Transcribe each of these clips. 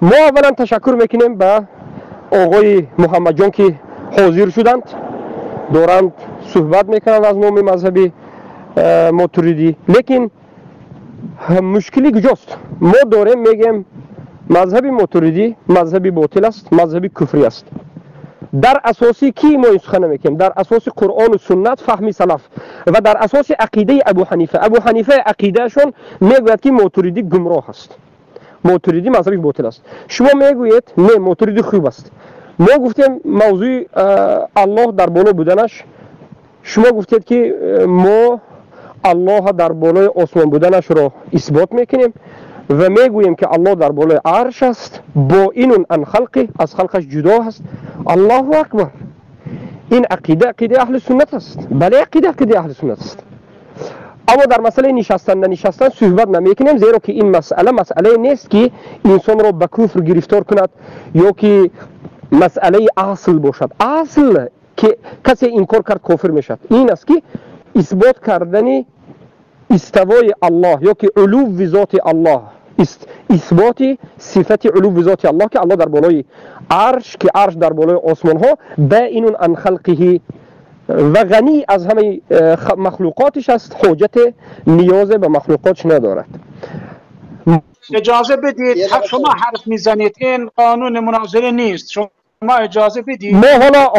ما اولا تشکر میکنیم به آقای محمد جان که حاضر شدند دارند صحبت میکنند از نام مذهبی ماتوریدی. لیکن مشکلی کجاست؟ ما داریم میگیم مذهب ماتوریدی مذهبی باطل است، مذهبی کفری است. در اساسی کی ما این سخن میکنیم؟ در اساس قرآن و سنت، فهم سلف و در اساس عقیده ابو حنیفه. ابو حنیفه عقیدهشون میگوید که ماتوریدی گمراه است، ماتوریدی مذهبی باطل است. شما میگویید نه ماتوریدی خوب است. ما گفتیم موضوع الله در بالا بودنش، شما گفتید که ما الله در بالای آسمان بودنش را اثبات میکنیم و میگوییم که الله در بالای عرش است، با این ان خلقی، از خلقش جدا است. الله اکبر. این عقیده اهل سنت است. بله عقیده اهل سنت است. اما در مسئله نشستن صحبت نمیکنیم، زیرا که این مسئله نیست که انسان را به کفر گرفتار کند یا که مسئله اصل باشد. اصل که کسی انکار کرد کافر میشد این است که اثبات کردن استوای الله یا که علو ذات الله، اثبات صفت علو ذات الله که الله در بالای عرش، که عرش در بالای آسمان ها، بین عن خلقه و غنی از همه مخلوقاتش است، حاجت نیاز به مخلوقاتش ندارد. اجازه بدید، شما حرف میزنید، این قانون مناظره نیست، شما اجازه بدید. ما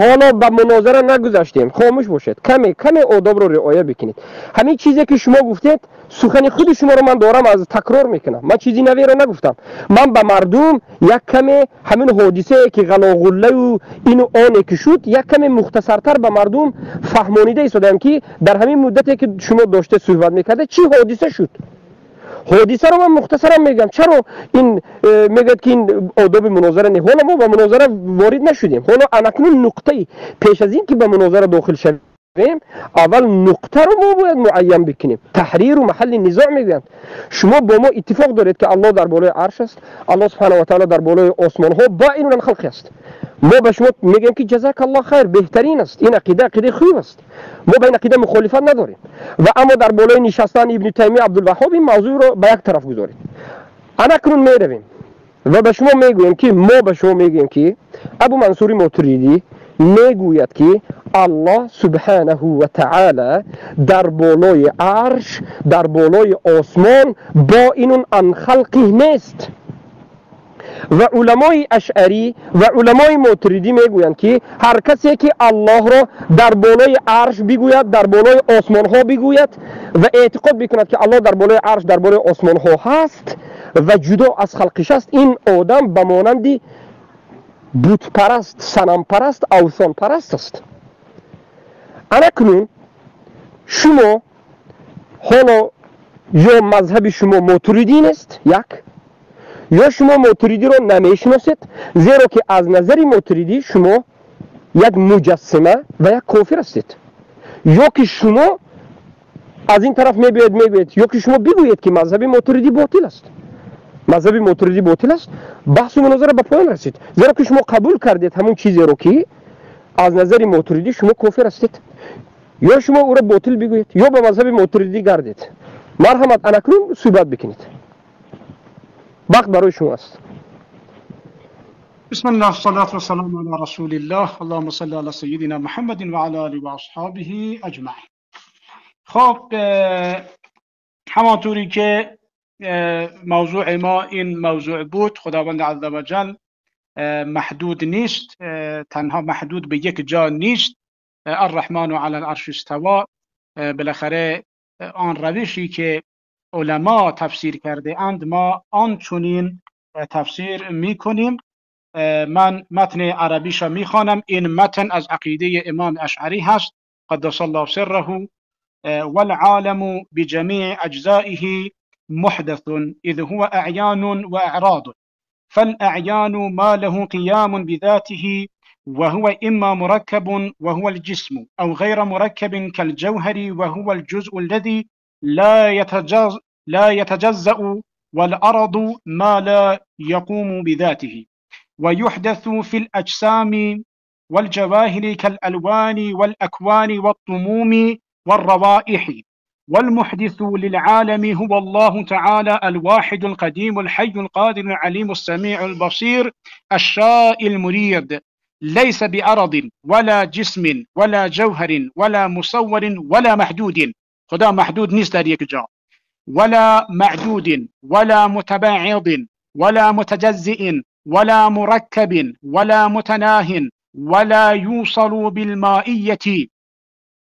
حالا به مناظره نگذاشتیم، خاموش باشید، کمی آداب رو رعایت بکنید. همین چیزی که شما گفتید سخن خود شما رو من دارم از تکرار میکنم، من چیزی نوی رو نگفتم. من به مردم یک کمی همین حادثه که غلاغله و اینو آنی که شد یک کمی مختصرتر به مردم فهمانیده ایستادم که در همین مدتی که شما داشته صحبت میکرده چی حادثه شد. حادثه رو من مختصرا میگم. چرا این میگه که این آداب مناظره نه؟ حالا ما به مناظره وارد نشدیم. حالا انکنون نقطه پیش از این که به مناظره داخل شویم، اول نقطه رو ما باید معین بکنیم. تحریر و محل نزاع میگن. شما با ما اتفاق دارید که الله در بالای عرش است، الله سبحانه و تعالی در بالای آسمان ها با این خلق است. ما به شما میگیم که جزاک الله خیر، بهترین است، این عقیده خوب است، ما به این عقیده مخالفت نداریم. و اما در بالای نشستن ابن تیمیه عبدالوهاب این موضوع رو به یک طرف گذارید. انا کنون میرویم و به شما میگویم که ما به شما میگیم که ابو منصور ماتریدی میگوید که الله سبحانه و تعالی در بالای عرش، در بالای آسمان، با اینون ان خلقه نیست. و علمای اشعری و علمای ماتریدی میگویند که هر کسی که الله را در بالای عرش بگوید، در بالای آسمان ها بگوید و اعتقاد بکند که الله در بالای عرش، در بالای آسمان ها هست و جدا از خلقش است، این آدم به مانند بت پرست، صنم پرست، اوثان پرست است. اکنون شما حالا یا مذهب شما ماتریدی است یک، یا شما ماتریدی رو نمیشناسید، زیرا که از نظر ماتریدی شما یک مجسمه و یک کافر هستید. یا که شما از این طرف میگوید یا که شما بگویید که مذهب ماتریدی باطل است، مذهب ماتریدی باطل است، بحث و مناظره به پایان رسید، زیرا که شما قبول کردید همون چیزی رو که از نظر ماتریدی شما کافر هستید. یا شما او را باطل بگویید یا به مذهب ماتریدی گردید. مرحمت انکرون صحبت بکنید، وقت برای شما است. بسم الله الصلاة والسلام على رسول الله. اللهم صل على سيدنا محمد وعلى آله و اصحابه اجمعین. خب همانطوری که موضوع ما این موضوع بود، خداوند عز و جل محدود نیست، تنها محدود به یک جا نیست. الرحمن علی العرش استوى، بالاخره آن روشی که علما تفسیر کرده اند ما آنچنین تفسیر میکنیم. من متن عربیش را میخوانم. این متن از عقیده امام اشعری هست قدس الله سره. والعالم بجميع اجزائه محدث اذ هو اعيان واعراض، فالاعيان ما له قيام بذاته وهو اما مركب وهو الجسم او غير مركب كالجوهر وهو الجزء الذي لا يتجزأ، والأرض ما لا يقوم بذاته. ويحدث في الأجسام والجواهر كالألوان والأكوان والطموم والروائح والمحدث للعالم هو الله تعالى الواحد القديم الحي القادر العليم السميع البصير الشاء المريد، ليس بأرض ولا جسم ولا جوهر ولا مصور ولا محدود. خدا محدود نیست در یک جا، ولا معدود ولا متباعض ولا متجزئ ولا مركب ولا متناه، ولا يوصل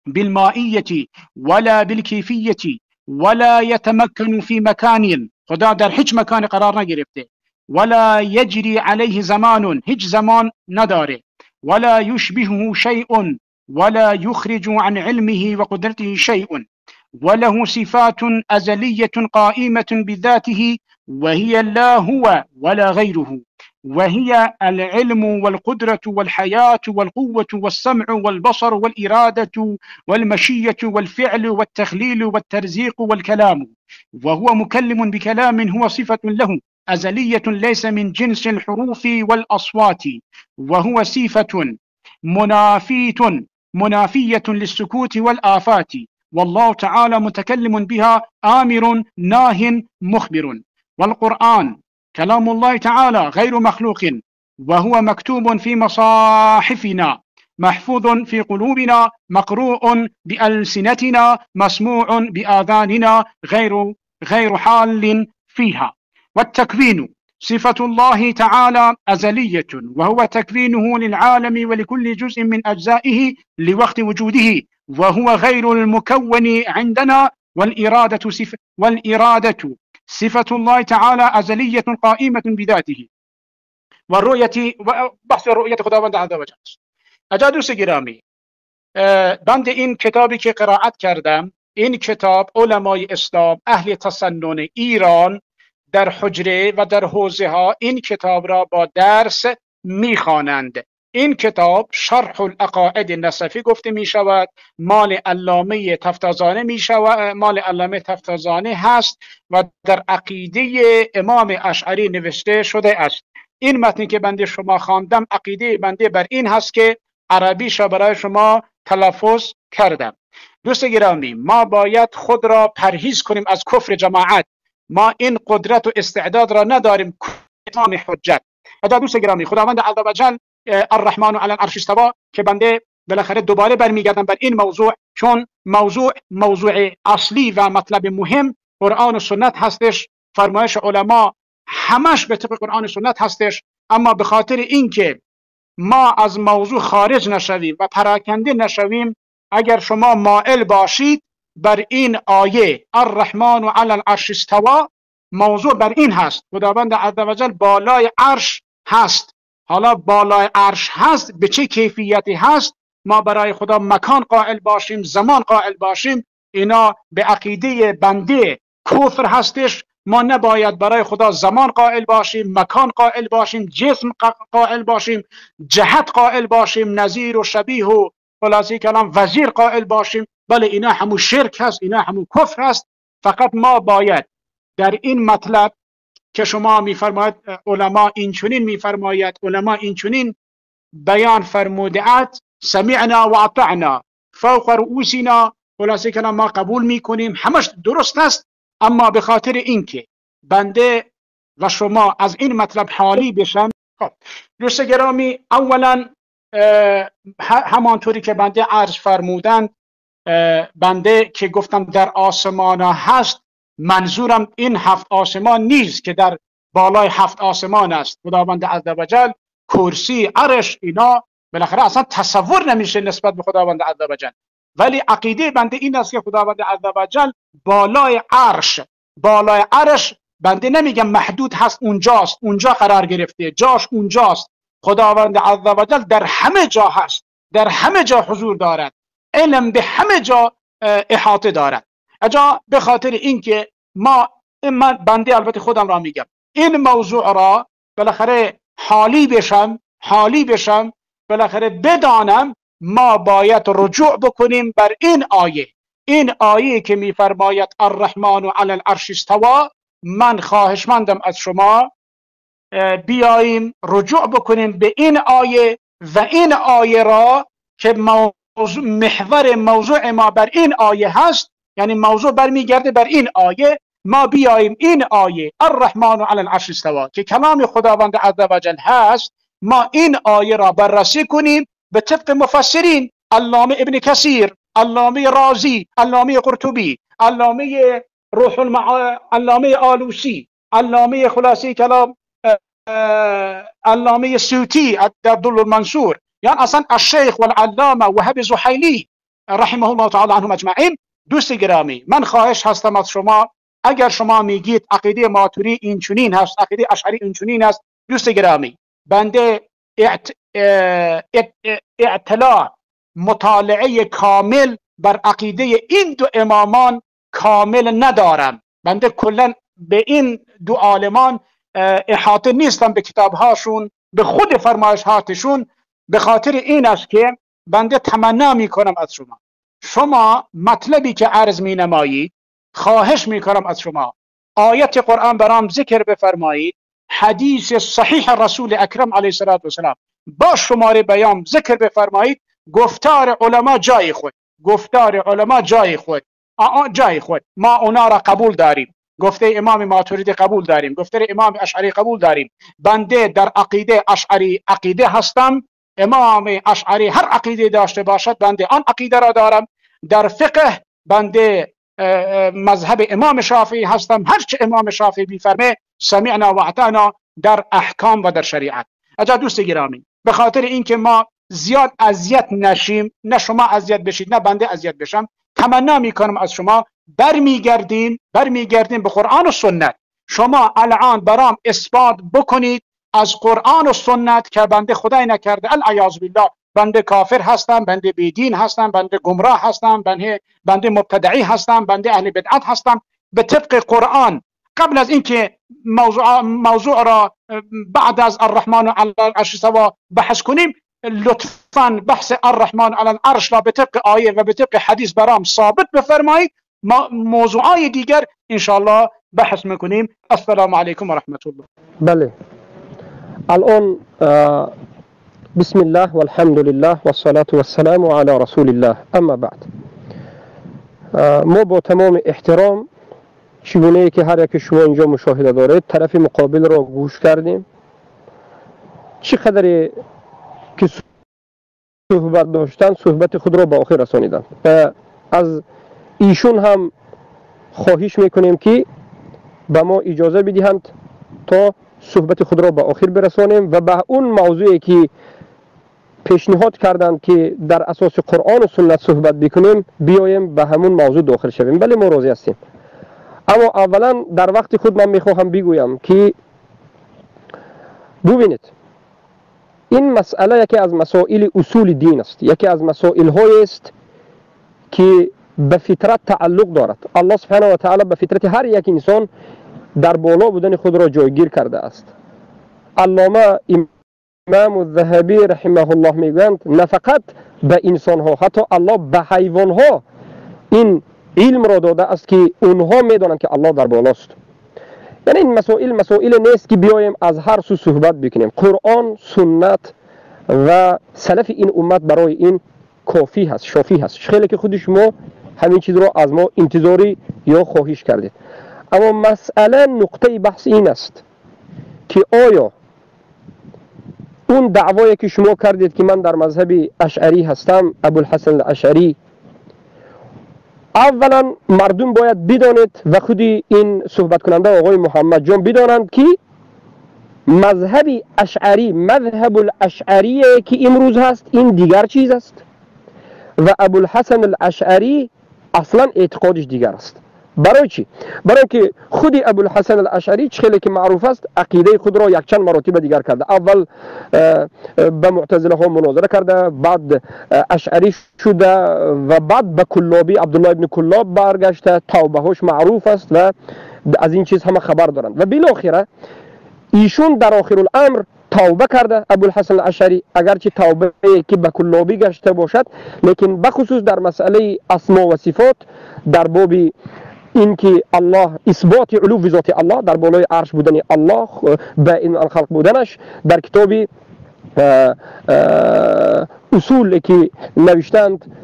بالمائية ولا بالكيفية، ولا يتمكن في مكان، خدا در هیچ مکان قرار نگرفته، ولا يجري عليه زمان، هیچ زمان نداره، ولا يشبهه شيء ولا يخرج عن علمه وقدرته شيء، وله صفات أزلية قائمة بذاته وهي لا هو ولا غيره، وهي العلم والقدرة والحياة والقوة والسمع والبصر والإرادة والمشية والفعل والتخليل والترزيق والكلام، وهو مكلم بكلام هو صفة له أزلية ليس من جنس الحروف والأصوات، وهو صفة منافية للسكوت والآفات، والله تعالى متكلم بها آمر ناه مخبر. والقرآن كلام الله تعالى غير مخلوق، وهو مكتوب في مصاحفنا محفوظ في قلوبنا مقروء بألسنتنا مسموع بآذاننا غير حال فيها. والتكوين صفة الله تعالى أزلية، وهو تكوينه للعالم ولكل جزء من أجزائه لوقت وجوده، وهو غير المكون عندنا. والإرادة صفة الله تعالى أزلية قائمة بذاته. والرؤية بحث الرؤية خداوند عز وجل. اجا دوست گرامی، بند این کتابی که قرائت کردم، این کتاب علمای اسلام اهل تسنن ایران در حجره و در حوزه ها این کتاب را با درس میخوانند. این کتاب شرح العقائد نسفی گفته می شود، مال علامه تفتازانه هست و در عقیده امام اشعری نوشته شده است. این متنی که بنده شما خواندم عقیده بنده بر این هست که عربیش را برای شما تلفظ کردم. دوست گرامی، ما باید خود را پرهیز کنیم از کفر جماعت. ما این قدرت و استعداد را نداریم اتمام حجت. دوست گرامی، خداوند عز وجل الرحمن علی العرش استوى که بنده بالاخره دوباره برمیگردم بر این موضوع، چون موضوع اصلی و مطلب مهم قرآن و سنت هستش. فرمایش علما همش به طبق قرآن و سنت هستش، اما به خاطر اینکه ما از موضوع خارج نشویم و پراکنده نشویم، اگر شما مائل باشید بر این آیه الرحمن علی العرش استوى، موضوع بر این هست خداوند عز وجل بالای عرش هست. حالا بالای عرش هست به چه کیفیتی هست؟ ما برای خدا مکان قائل باشیم، زمان قائل باشیم، اینا به عقیده بنده کفر هستش. ما نباید برای خدا زمان قائل باشیم، مکان قائل باشیم، جسم قائل باشیم، جهت قائل باشیم، نظیر و شبیه و خلاصه کلام وزیر قائل باشیم. بله اینا همون شرک هست، اینا همون کفر هست. فقط ما باید در این مطلب که شما میفرماید علما این چنین میفرماید، علما این چنین بیان فرموده‌اند، سمعنا و اطعنا فوق رؤوسنا، خلاصه کلام ما قبول میکنیم، همش درست است. اما به خاطر اینکه بنده و شما از این مطلب حالی بشن، خب دوست گرامی، اولا همانطوری که بنده عرض فرمودند، بنده که گفتم در آسمان ها هست، منظورم این 7 آسمان نیست که در بالای 7 آسمان است. خداوند عز وجل کرسی، عرش، اینا بالاخره اصلا تصور نمیشه نسبت به خداوند عز وجل. ولی عقیده بنده این است که خداوند عز وجل بالای عرش بنده نمیگم محدود هست اونجاست، اونجا قرار گرفته، جاش اونجاست. خداوند عز وجل در همه جا هست، در همه جا حضور دارد، علم به همه جا احاطه دارد. اجا به خاطر اینکه من بنده البته خودم را میگم این موضوع را بالاخره حالی بشم بالاخره بدانم، ما باید رجوع بکنیم بر این آیه که میفرماید الرحمن علی العرش استوى. من خواهشمندم از شما بیاییم رجوع بکنیم به این آیه و این آیه را که محور موضوع ما بر این آیه هست یعنی موضوع برمیگرده بر این آیه. ما بیاییم این آیه الرحمن علی العرش استوى که کلام خداوند عز و جل هست، ما این آیه را بررسی کنیم به طبق مفسرین، علامه ابن کثیر، علامه رازی، علامه قرطبی، علامه علامه آلوسی، علامه خلاصه کلام علامه سیوطی در دل المنصور، یعنی اصلا الشیخ والعلامه وهب زحیلی رحمه الله تعالی عنهم اجمعین. دوست گرامی، من خواهش هستم از شما، اگر شما میگید عقیده ماتوری این چنین هست، عقیده اشعری این چنین است، دوست گرامی، بنده اطلاع مطالعه کامل بر عقیده این دو امامان کامل ندارم. بنده کلا به این دو عالمان احاطه نیستم به کتابهاشون، به خود فرمایشاتشون. به خاطر این است که بنده تمنا میکنم از شما مطلبی که عرض می نمایید، خواهش میکنم از شما آیت قرآن برام ذکر بفرمایید، حدیث صحیح رسول اکرم علیه السلام با شماره بیان ذکر بفرمایید. گفتار علما جای خود، گفتار علما جای خود، جای خود، ما اونا را قبول داریم. گفته امام ماتوریدی قبول داریم، گفته امام اشعری قبول داریم. بنده در عقیده اشعری عقیده هستم. امام اشعری هر عقیده داشته باشد بنده آن عقیده را دارم. در فقه بنده مذهب امام شافعی هستم. هرچه امام شافعی بیفرمه سمعنا و اطعنا در احکام و در شریعت. اجا دوست گرامی، به خاطر اینکه ما زیاد اذیت نشیم، نه شما اذیت بشید نه بنده اذیت بشم، تمنا میکنم از شما برمیگردیم به قرآن و سنت. شما الان برام اثبات بکنید از قرآن و سنت که بنده خدای نکرده العیاذ بالله بنده کافر هستم، بنده بیدین هستم، بنده گمراه هستم، بنده مبتدعی هستم، بنده اهل بدعت هستم. به طبق قرآن قبل از اینکه موضوع را بعد از الرحمن علی العرش استوى بحث کنیم، لطفاً بحث الرحمن علی العرش را به طبق آیه و به طبق حدیث برام ثابت بفرمایید. ما موضوعای دیگر انشاءالله بحث میکنیم. السلام علیکم و رحمت الله. بله، الان بسم الله والحمد لله والصلاة والسلام على رسول الله. اما بعد، ما با تمام احترام چگونه که هر یک شما اینجا مشاهده دارید طرف مقابل را گوش کردیم، چقدر که صحبت داشتن صحبت خود را به آخر رسانیدن. از ایشون هم خواهش میکنیم که به ما اجازه بدهند تا صحبت خود را به آخر برسانیم و به اون موضوعی که پیشنهاد کردند که در اساس قرآن و سنت صحبت بکنیم بیایم به همون موضوع داخل شویم. بله، ما راضی هستیم. اما اولا در وقت خود من میخواهم بگویم که ببینید، این مسئله یکی از مسائل اصول دین است، یکی از مسائل های است که به فطرت تعلق دارد. الله سبحانه و تعالی به فطرت هر یک انسان در بالا بودن خود را جایگیر کرده است. علامه امام الذهبی رحمه الله میگویند نه فقط به انسان ها، حتی الله به حیوان ها این علم را داده است که اونها میدانند که الله در بالاست. یعنی این مسائل نیست که بیایم از هر سو صحبت بکنیم. قرآن، سنت و سلف این امت برای این کافی هست، شافی هست. خیلی که خود شما همین چیز را از ما انتظاری یا خواهش کردید. اما مسئله نقطه بحث این است که آیا اون دعوایی که شما کردید که من در مذهب اشعری هستم، ابوالحسن الاشعری، اولا مردم باید بدانید و خودی این صحبت کننده آقای محمد جان بدانند که مذهب اشعری، مذهب الاشعری که امروز هست این دیگر چیز است و ابوالحسن الاشعری اصلا اعتقادش دیگر است. برای چی؟ برای که خود ابوالحسن الاشعری خیلی که معروف است عقیده خود را یک چند مراتب دیگر کرده. اول به معتزله ها مناظره کرده، بعد اشعری شده و بعد به کلابی عبدالله ابن کلاب برگشته. توبه هاش معروف است و از این چیز همه خبر دارند و بالاخره ایشون در آخر الامر توبه کرده. ابوالحسن الاشعری اگرچه توبه که به کلابی گشته باشد، لیکن بخصوص در مسئله اسما و صفات، در باب این که الله، اثبات علو ذات الله، در بالای عرش بودن الله، به این الخلق بودنش، در کتاب اصول که نوشتند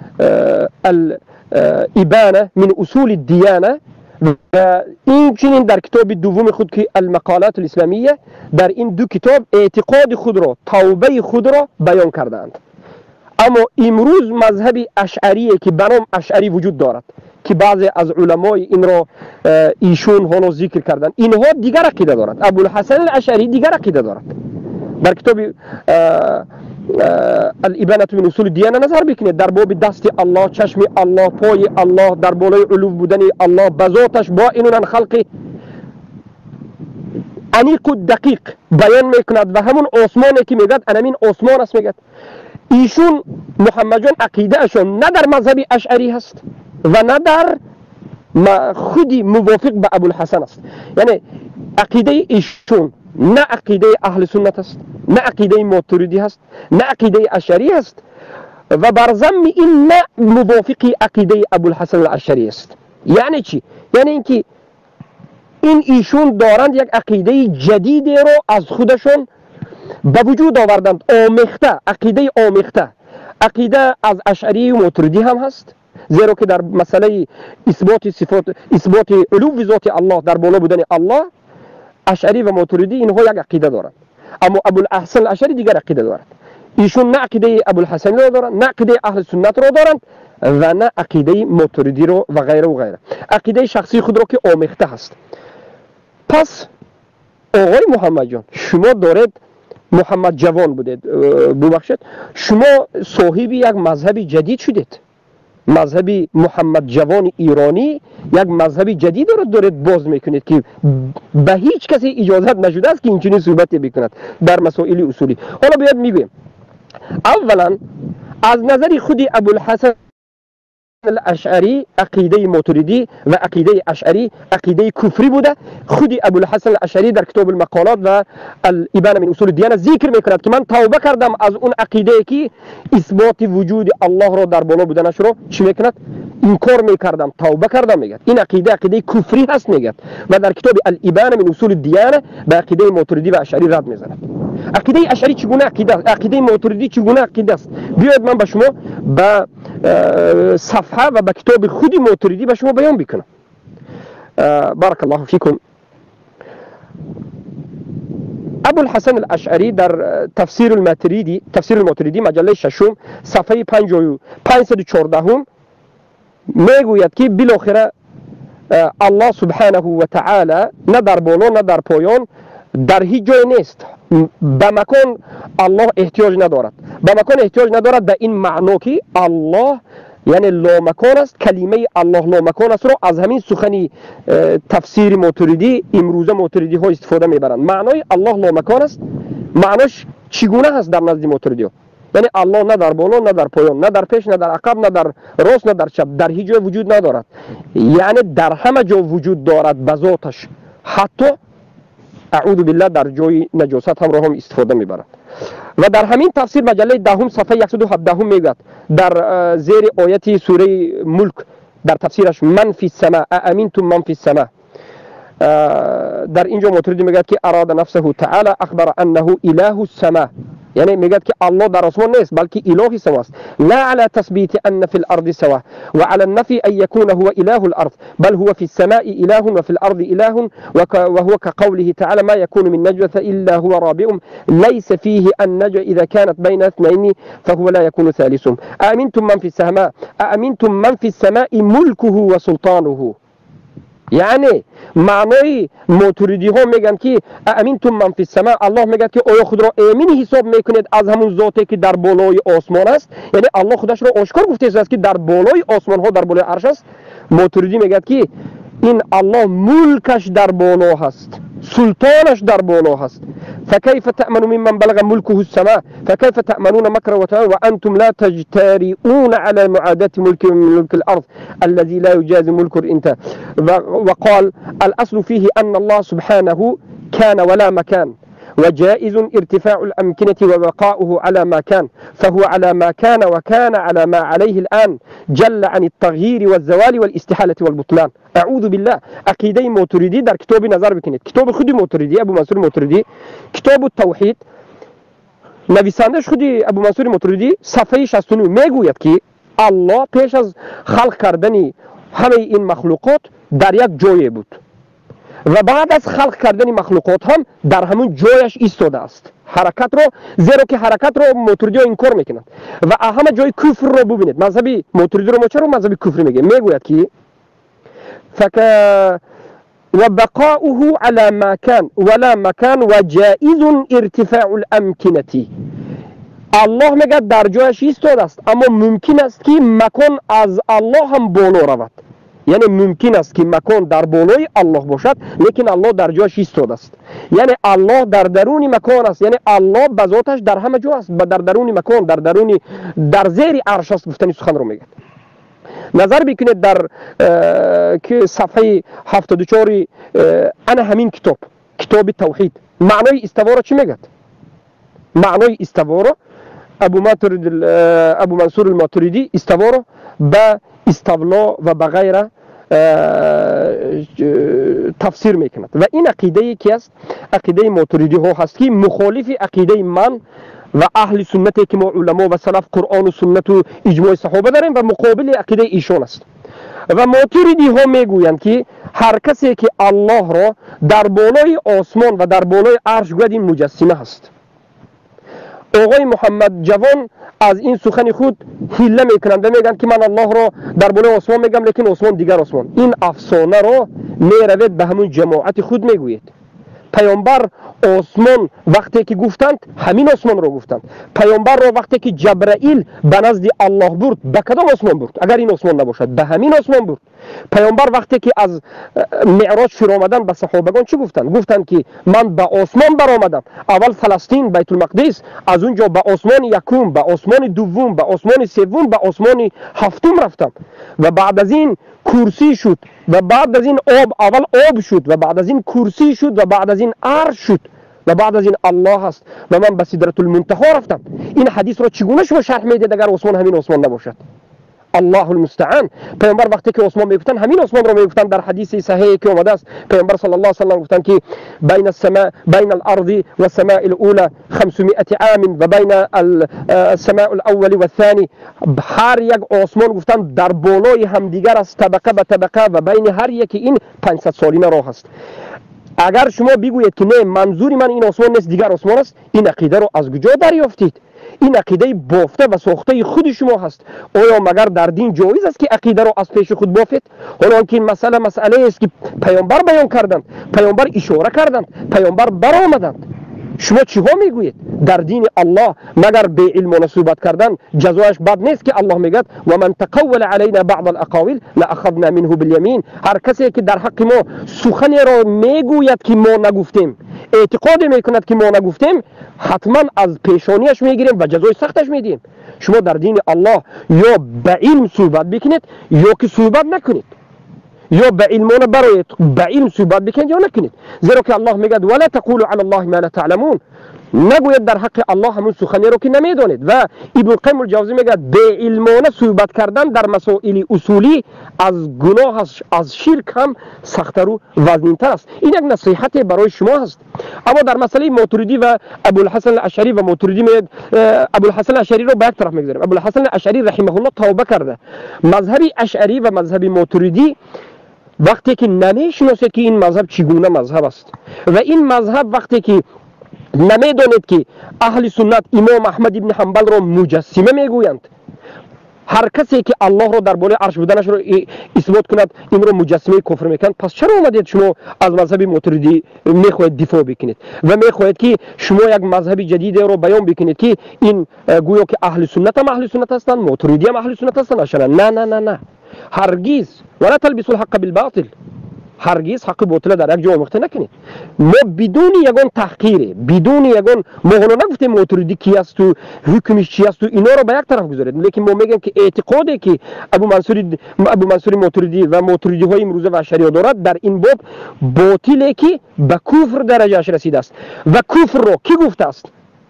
ابانه من اصول الدیانه و این چنین در کتاب دوم خود که المقالات الاسلامیه در این دو کتاب اعتقاد خود را توبه خود را بیان کردند. اما امروز مذهب اشعریه که بنام اشعری وجود دارد که بعضی از علمای این را ایشون هنوز ذکر کردند، اینها دیگر عقیده دارند. ابوالحسن الاشعری دیگر عقیده دارد. در کتاب الابانه من اصول الدیانه نظر بکنید، در باب دست الله، چشم الله، پای الله، در بالای علو بودن الله، بذاتش با اینون خلق عمیق و دقیق بیان میکند و همون آسمانی که میگد انمین آسمان است میگد. ایشون محمد جان عقیده اشون نه در مذهب اشعری هست و نه در خودی موافق به ابوالحسن است. یعنی عقیده ایشون نه عقیده اهل سنت است، نه عقیده ماتریدی هست، نه عقیده اشعری است و بر ضمن این نه موافق عقیده ابوالحسن الاشعری است. یعنی چی؟ یعنی اینکه این ایشون دارند یک عقیده جدیدی رو از خودشون به وجود آوردند، آمیخته، عقیده آمیخته. عقیده از اشعری و ماتریدی هم هست، زیرا که در مسئله اثبات صفات، اثبات علو ذات الله، در بالا بودن الله، اشعری و ماتریدی اینها یک عقیده دارند. اما ابوالحسن الاشعری دیگر عقیده دارد. ایشون نه عقیده ابوالحسن را دارند، نه عقیده اهل سنت را دارند و نه عقیده ماتریدی را و غیره و غیره. عقیده شخصی خود را که آمیخته هست. پس آقای محمد جان، شما دارید محمد جوان بودید، ببخشید، شما صاحب یک مذهب جدید شدید. مذهب محمد جوان ایرانی یک مذهب جدید رو دارید باز میکنید که به هیچ کسی اجازت نشده است که اینجوری صحبت بکند در مسائل اصولی. حالا باید میگیم اولا از نظر خود ابوالحسن الاشعری عقیده ماتریدی و عقیده اشعری عقیده کفری بوده. خود ابوالحسن الاشعری در کتاب المقالات و الابانه من اصول الدیانه ذکر میکند که من توبه کردم از اون عقیده که اثبات وجود الله را در بالا بودنش رو چی میکند؟ انکار میکردم، توبه کردم میگه. این عقیده کفری هست میگه و در کتاب الابانه من اصول الدیانه به عقیده ماتریدی و اشعری رد میزند. عقیده اشعری چگونه عقیده است؟ عقیده ماتریدی چگونه عقیده است؟ بیاید من به شما به صفحه و به کتاب خودی ماتریدی به شما بیان بکنم. بارک الله فیکم. ابوالحسن الاشعری در تفسیر الماتریدی مجله ششم صفحه 514 میگوید که بالاخره الله سبحانه و تعالی نه در بالا نه در پایان در هیچ جای نیست. به مکان الله احتیاج ندارد. به مکان احتیاج ندارد به این معنا که الله یعنی لامکان است. کلمه الله لامکان است رو از همین سخنی تفسیر ماتریدی امروزه ماتریدی ها استفاده میبرند. معنای الله لامکان است معناش چگونه هست در نزد ماتریدی ها؟ یعنی الله نه در بالا نه در پایان، نه در پیش نه در عقب، نه در راست نه در چپ، در هیچ جای وجود ندارد. یعنی در همه جا وجود دارد به ذاتش، حتی اعوذ بالله در جای نجاست هم را هم استفاده میبرد. و در همین تفسیر مجله دهم صفحه 117 میگوید در زیر آیت سوره ملک در تفسیرش من فی السماء امنتم من فی السماء، در اینجا ماتریدی میگوید که اراد نفسه تعالی اخبر انه اله السماء، یعنی میگوید که الله در آسمان نیست بلکه اله سما است. لا على تثبیت ان فی الارض سوا و على النفی ان یکون هو اله الارض بل هو فی السماء اله و فی الارض اله وهو كقوله تعالى ما يكون من نجوى الا هو رابعهم ليس فيه النجوى اذا كانت بين اثنين فهو لا يكون ثالثهم. امنتم من في السماء امنتم من في السماء ملكه وسلطانه. یعنی معنای ماتریدی ها میگن که امنتم من فی السماء، الله میگه که آیا خود را امین حساب میکنید از همون ذاتی که در بالای آسمان است؟ یعنی الله خودش را آشکار گفته است که در بالای آسمان ها در بالای عرش است. ماتریدی میگه که این الله ملکش در بالا هست، سلطانش در بالا هست. فكيف تأمنون ممن بلغ ملكه السماء فكيف تأمنون مكر وأنتم لا تجترئون على معاداة ملك الأرض الذي لا يجاز ملك الإنتاج. وقال الأصل فيه أن الله سبحانه كان ولا مكان وجائز ارتفاع الأمكنة وبقاؤه على ما كان فهو على ما كان وكان على ما عليه الآن جل عن التغيير والزوال والاستحالة والبطلان. اعوذ بالله. عقیده ماتریدی در کتاب نظر بکنید، کتاب خودی ماتریدی ابو منصور ماتریدی کتاب التوحید، نویسندش خودی ابو منصور ماتریدی صفحه 69 میگوید که الله پیش از خلق کردن همه این مخلوقات در یک جای بود و بعد از خلق کردن مخلوقات هم در همون جایش ایستاده است. حرکت رو، زیرا که حرکت رو ماتوریدی ها انکار میکنند و همه جای کفر رو ببینید. مذهبی ماتوریدی رو ما چرا مذهبی کفر میگه؟ میگوید که وبقاؤه على ما كان ولا مكان وجائز ارتفاع الامكنه. الله میگه در جایش ایستاده است اما ممکن است که مکان از الله هم بالا رود. یعنی ممکن است که مکان در بالای الله باشد لیکن الله در جایش ایستاده است. یعنی الله در درون مکان است، یعنی الله به ذاتش در همه جا است، در درون مکان، در زیر عرش است. گفتن سخن رو میگه. نظر بکنید در که صفحه 74 انا همین کتاب توحید معنای استوا را چی میگه؟ معنای استوا را ابو منصور الماتریدی استوا را به استولا و به غیره تفسیر میکند و این عقیده که است عقیده ماتریدی ها هست که مخالف عقیده من و اهل سنتی که ما علما و سلف قرآن و سنت و اجماع صحابه داریم و مقابل عقیده ایشان است. و ماتریدی ها میگویند که هر کسی که الله را در بالای آسمان و در بالای عرش گوید این مجسمه هست. آقای محمد جوان از این سخن خود حیله میکنند و میگن که من الله را در بالای آسمان میگم لیکن آسمان دیگر آسمان. این افسانه را میروید به همون جماعت خود میگوید. پیامبر آسمان وقتی که گفتند همین آسمان را گفتند. پیامبر را وقتی که جبرائیل به نزد الله برد به کدام آسمان برد؟ اگر این آسمان نباشد به همین آسمان برد. پیامبر وقتی که از معراج فرو آمدن به صحابگان چی گفتند؟ گفتند که من به آسمان برآمدم، اول فلسطین بیت المقدس، از اونجا به آسمان یکم، به آسمان دوم، به آسمان سوم، به آسمان هفتم رفتم و بعد از این کرسی شد و بعد از این آب، اول آب شد و بعد از این کرسی شد و بعد از این عرش شد و بعد از این الله هست و من به سدرة المنتهی رفتم. این حدیث را چگونه شما شرح میدید اگر آسمان همین آسمان نباشد؟ الله المستعان. پیامبر وقتی که آسمان میگفتن همین آسمان را میگفتن. در حدیث صحیحی که اومده است پیامبر صلی الله علیه و سلم گفتن که بین الارض و السماء الاولى 500 عام و بین السماء الاول و الثاني، هر یک آسمان گفتن در بالای همدیگر است طبقه به طبقه و بین هر یکی این 500 سالینه راه است. اگر شما بگویید که نه منظوری من این آسمان نیست دیگر آسمان است، این عقیده رو از کجا دریافتید؟ این عقیده بافته و ساخته خود شما هست. آیا مگر در دین جایز است که عقیده رو از پیش خود بافید؟ حالا که این مسئله است که پیامبر بیان کردند، پیامبر اشاره کردند، پیامبر برآمدند. شما چی ها میگویید؟ در دین الله مگر به علم و نصیحت کردن جزایش بد نیست که الله میگه و من تقول علینا بعض الاقاویل لاخذنا منه بالیمین. هر کسی که در حق ما سخنی را میگوید که ما نگفتیم، اعتقاد میکند که ما نگفتیم، حتما از پیشانیش میگیریم و جزای سختش میدیم. شما در دین الله یا به علم صحبت بکنید یا که صحبت نکنید، یا به علمونه برای به علم صحبت بکنید یا نکنید. زیرا که الله میگه ولا تقولوا علی الله ما لا تعلمون، نگوید در حق الله همون سخنی رو که نمیدونید. و ابن القیم الجوزی میگه به علمونه صحبت کردن در مسائل اصولی از گناه از شرک هم سخت‌تر و وزن‌تر است. این یک نصیحت برای شما هست. اما در مسئله ماتریدی و ابوالحسن الاشعری و ماتریدی ابوالحسن الاشعری رو به یک طرف میگذاریم. ابوالحسن الاشعری رحمه الله توبه کرده. مذهب اشعری و مذهب ماتریدی وقتی که نمیشناسید که این مذهب چگونه مذهب است و این مذهب وقتی که نمیدونید که اهل سنت امام احمد ابن حنبل را مجسمه میگویند، هر کسی که الله را در بالای عرش بودنش را اثبات کند این را مجسمه کفر میکند، پس چرا اومدید شما از مذهب ماتریدی میخواهید دفاع بکنید و میخواهید که شما یک مذهب جدید را بیان بکنید که این گویا که اهل سنت هم اهل سنت هستند، ماتریدی هم اهل سنت هستند؟ نه نه نه نه، هرگز. ولا تلبسوا الحق بالباطل، هرگز حق باطل در یک جا آمیخته نکنید. ما بدون یگان تحقیر، بدون یگان ما نگفتیم ماتریدی کی است و حکمش چی است و اینا رو به یک طرف گذارید، لیکن ما میگیم که اعتقادی که ابو منصور ماتریدی و ماتریدی های امروزه و اشعری دارد در این باب باطلی که به کفر درجهش رسیده است. و کفر رو کی گفته است؟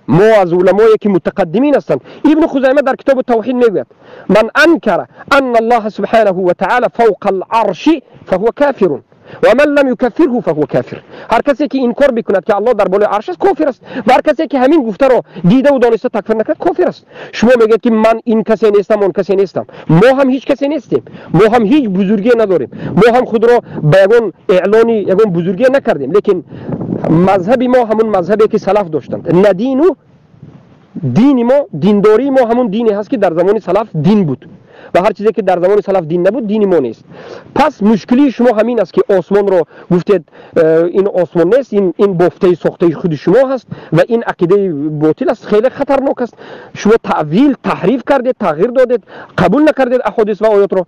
ما از علمایی که متقدمین هستند. ابن خزیمه در کتاب توحید میگوید من انکر ان الله سبحانه و تعالی فوق العرش فهو کافر. و من لم یکفره فهو کافر. هر کسی که انکار بکند که الله در بالای عرش است کافر است و هر کسی که همین گفته را دیده و دانسته تکفیر نکرد کافر است. شما میگید که من این کسی نیستم اون کسی نیستم، ما هم هیچ کسی نیستیم، ما هم هیچ بزرگی نداریم، ما هم خود را به یگان اعلان یگان بزرگی نکردیم، لیکن مذهب ما همون مذهبی که سلف داشتند. ندین و دین ما، دینداری ما همون دینی هست که در زمان سلف دین بود و هر چیزی که در زمان سلف دین نبود دین ما نیست. پس مشکلی شما همین است که آسمان رو گفتید این آسمان نیست، این بافته ساخته خود شما هست و این عقیده باطل است، خیلی خطرناک است. شما تعویل تحریف کردید، تغییر دادید، قبول نکردید احادیث و آیات رو.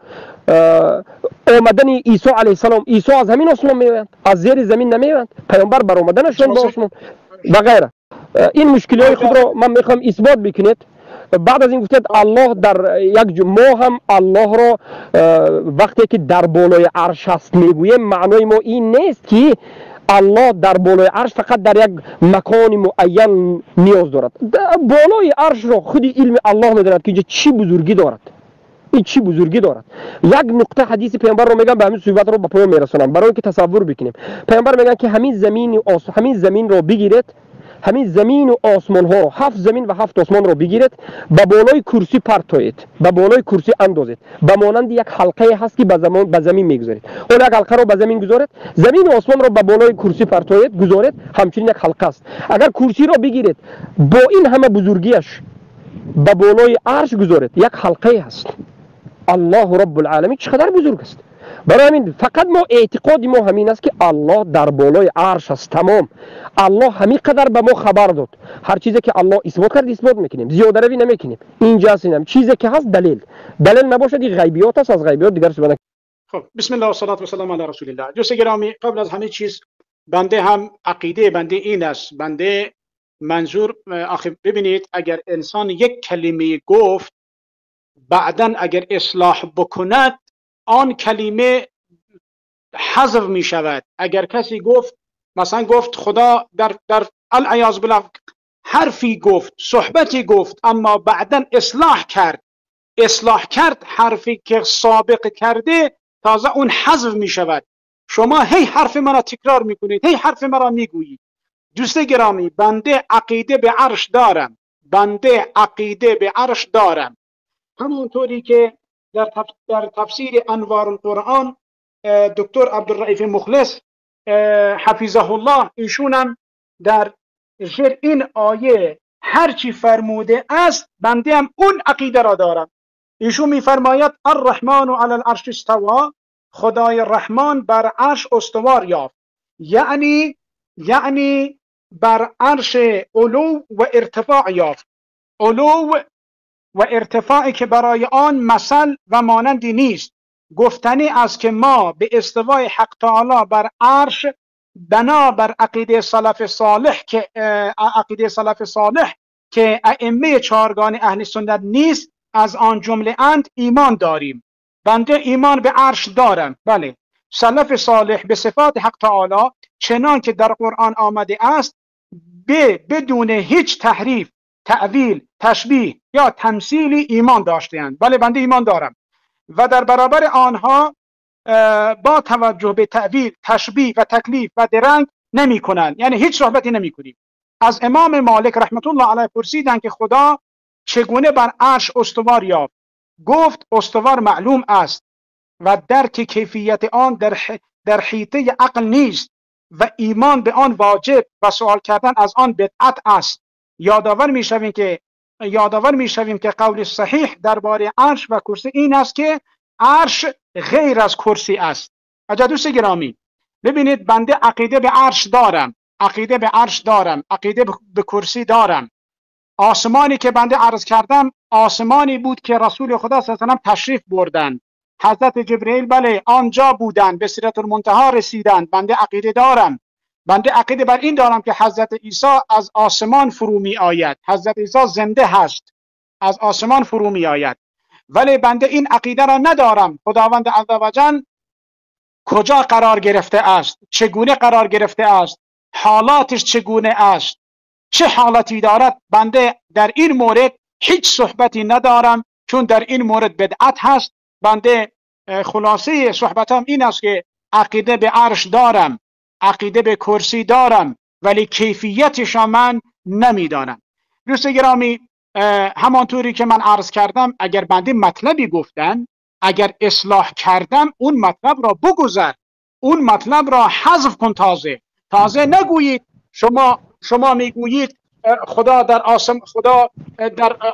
آمدن عیسی علیه السلام، عیسی از همین آسمان میآید، از زیر زمین نمیآید، پیامبر بر آمدنشون به آسمان و غیره. این مشکلی های خود را من میخوام اثبات بکنید. بعد از این گفتید الله در یک ما هم الله را وقتی که در بالای عرش است میگوییم، معنای ما این نیست که الله در بالای عرش فقط در یک مکان معین نیاز دارد. بالای عرش را خود علم الله میداند که چی بزرگی دارد، این چی بزرگی دارد. یک نقطه حدیث پیامبر رو میگم، به همین صحبت رو به پایان میرسونم برای اینکه تصور بکنیم. پیامبر میگن که همین زمین رو بگیرید، همین زمین و آسمان ها رو، 7 زمین و 7 آسمان رو بگیرید، به بالای کرسی پرتایید، به بالای کرسی اندازید، به مانند یک حلقه هست که به زمین میگذارید. اون یک حلقه رو به زمین گذارید، زمین و آسمان رو به بالای کرسی پرتایید گذارید، همچنین یک حلقه است. اگر کرسی رو بگیرید با این همه بزرگیش به بالای عرش گذارید، یک حلقه هست. الله رب العالمین چقدر بزرگ است. برای همین فقط ما اعتقاد ما همین است که الله در بالای عرش است. تمام. الله همین قدر به ما خبر داد. هر چیزی که الله اثبات کرد اثبات میکنیم، زیاده روی نمیکنیم. اینجا هستیم چیزی که هست دلیل نباشد این غیبیات است، از غیبیات دیگر صحبت. خب بسم الله و صلات و سلام علی رسول الله. دوست گرامی، قبل از همه چیز بنده هم عقیده بنده این است، بنده منظور آخه ببینید، اگر انسان یک کلمه گفت بعدن اگر اصلاح بکند آن کلمه حذف می شود. اگر کسی گفت مثلا گفت خدا در العیاذ بالله حرفی گفت، صحبتی گفت، اما بعدن اصلاح کرد حرفی که سابق کرده تازه اون حذف می شود. شما هی حرف مرا تکرار میکنید، هی حرف مرا میگویید. دوست گرامی، بنده عقیده به عرش دارم، همونطوری که در تفسیر انوار القرآن دکتر عبدالرئیف مخلص حفظه الله ایشونم در زیر این آیه هرچی فرموده است بنده هم اون عقیده را دارم. ایشون میفرماید الرحمن علی العرش استوا، خدای رحمان بر عرش استوار یافت، یعنی بر عرش علو و ارتفاع یافت. علو و ارتفاعی که برای آن مثل و مانندی نیست. گفتنی است که ما به استوای حق تعالی بر عرش بنابر عقیده سلف صالح که ائمه چهارگان اهل سنت نیست از آن جمله اند ایمان داریم. بنده ایمان به عرش دارم. بله، سلف صالح به صفات حق تعالی چنان که در قرآن آمده است بدون هیچ تحریف، تعویل، تشبیه یا تمثیلی ایمان داشته‌اند. بله، بنده ایمان دارم و در برابر آنها با توجه به تعویل، تشبیه و تکلیف و درنگ نمی کنند، یعنی هیچ صحبتی نمی کنیم. از امام مالک رحمت الله علیه پرسیدند که خدا چگونه بر عرش استوار یافت؟ گفت استوار معلوم است و درک کیفیت آن در حیطه عقل نیست و ایمان به آن واجب و سوال کردن از آن بدعت است. یادآور میشویم که قول صحیح درباره عرش و کرسی این است که عرش غیر از کرسی است. دوست گرامی، ببینید بنده عقیده به عرش دارم، عقیده به کرسی دارم. آسمانی که بنده عرض کردم آسمانی بود که رسول خدا صلی الله علیه و آله تشریف بردند. حضرت جبرئیل بله آنجا بودند، به سدرة المنتهی رسیدند. بنده عقیده دارم. بنده عقیده بر این دارم که حضرت عیسی از آسمان فرو می آید. حضرت عیسی زنده هست، از آسمان فرو می آید. ولی بنده این عقیده را ندارم خداوند عزوجل کجا قرار گرفته است، چگونه قرار گرفته است، حالاتش چگونه است، چه حالتی دارد. بنده در این مورد هیچ صحبتی ندارم، چون در این مورد بدعت هست. بنده خلاصه صحبتم این است که عقیده به عرش دارم، عقیده به کرسی دارم، ولی کیفیتش من نمیدانم. دوست گرامی، همانطوری که من عرض کردم، اگر بنده مطلبی گفتن، اگر اصلاح کردم، اون مطلب را بگذر، اون مطلب را حذف کن. تازه نگویید. شما میگویید خدا در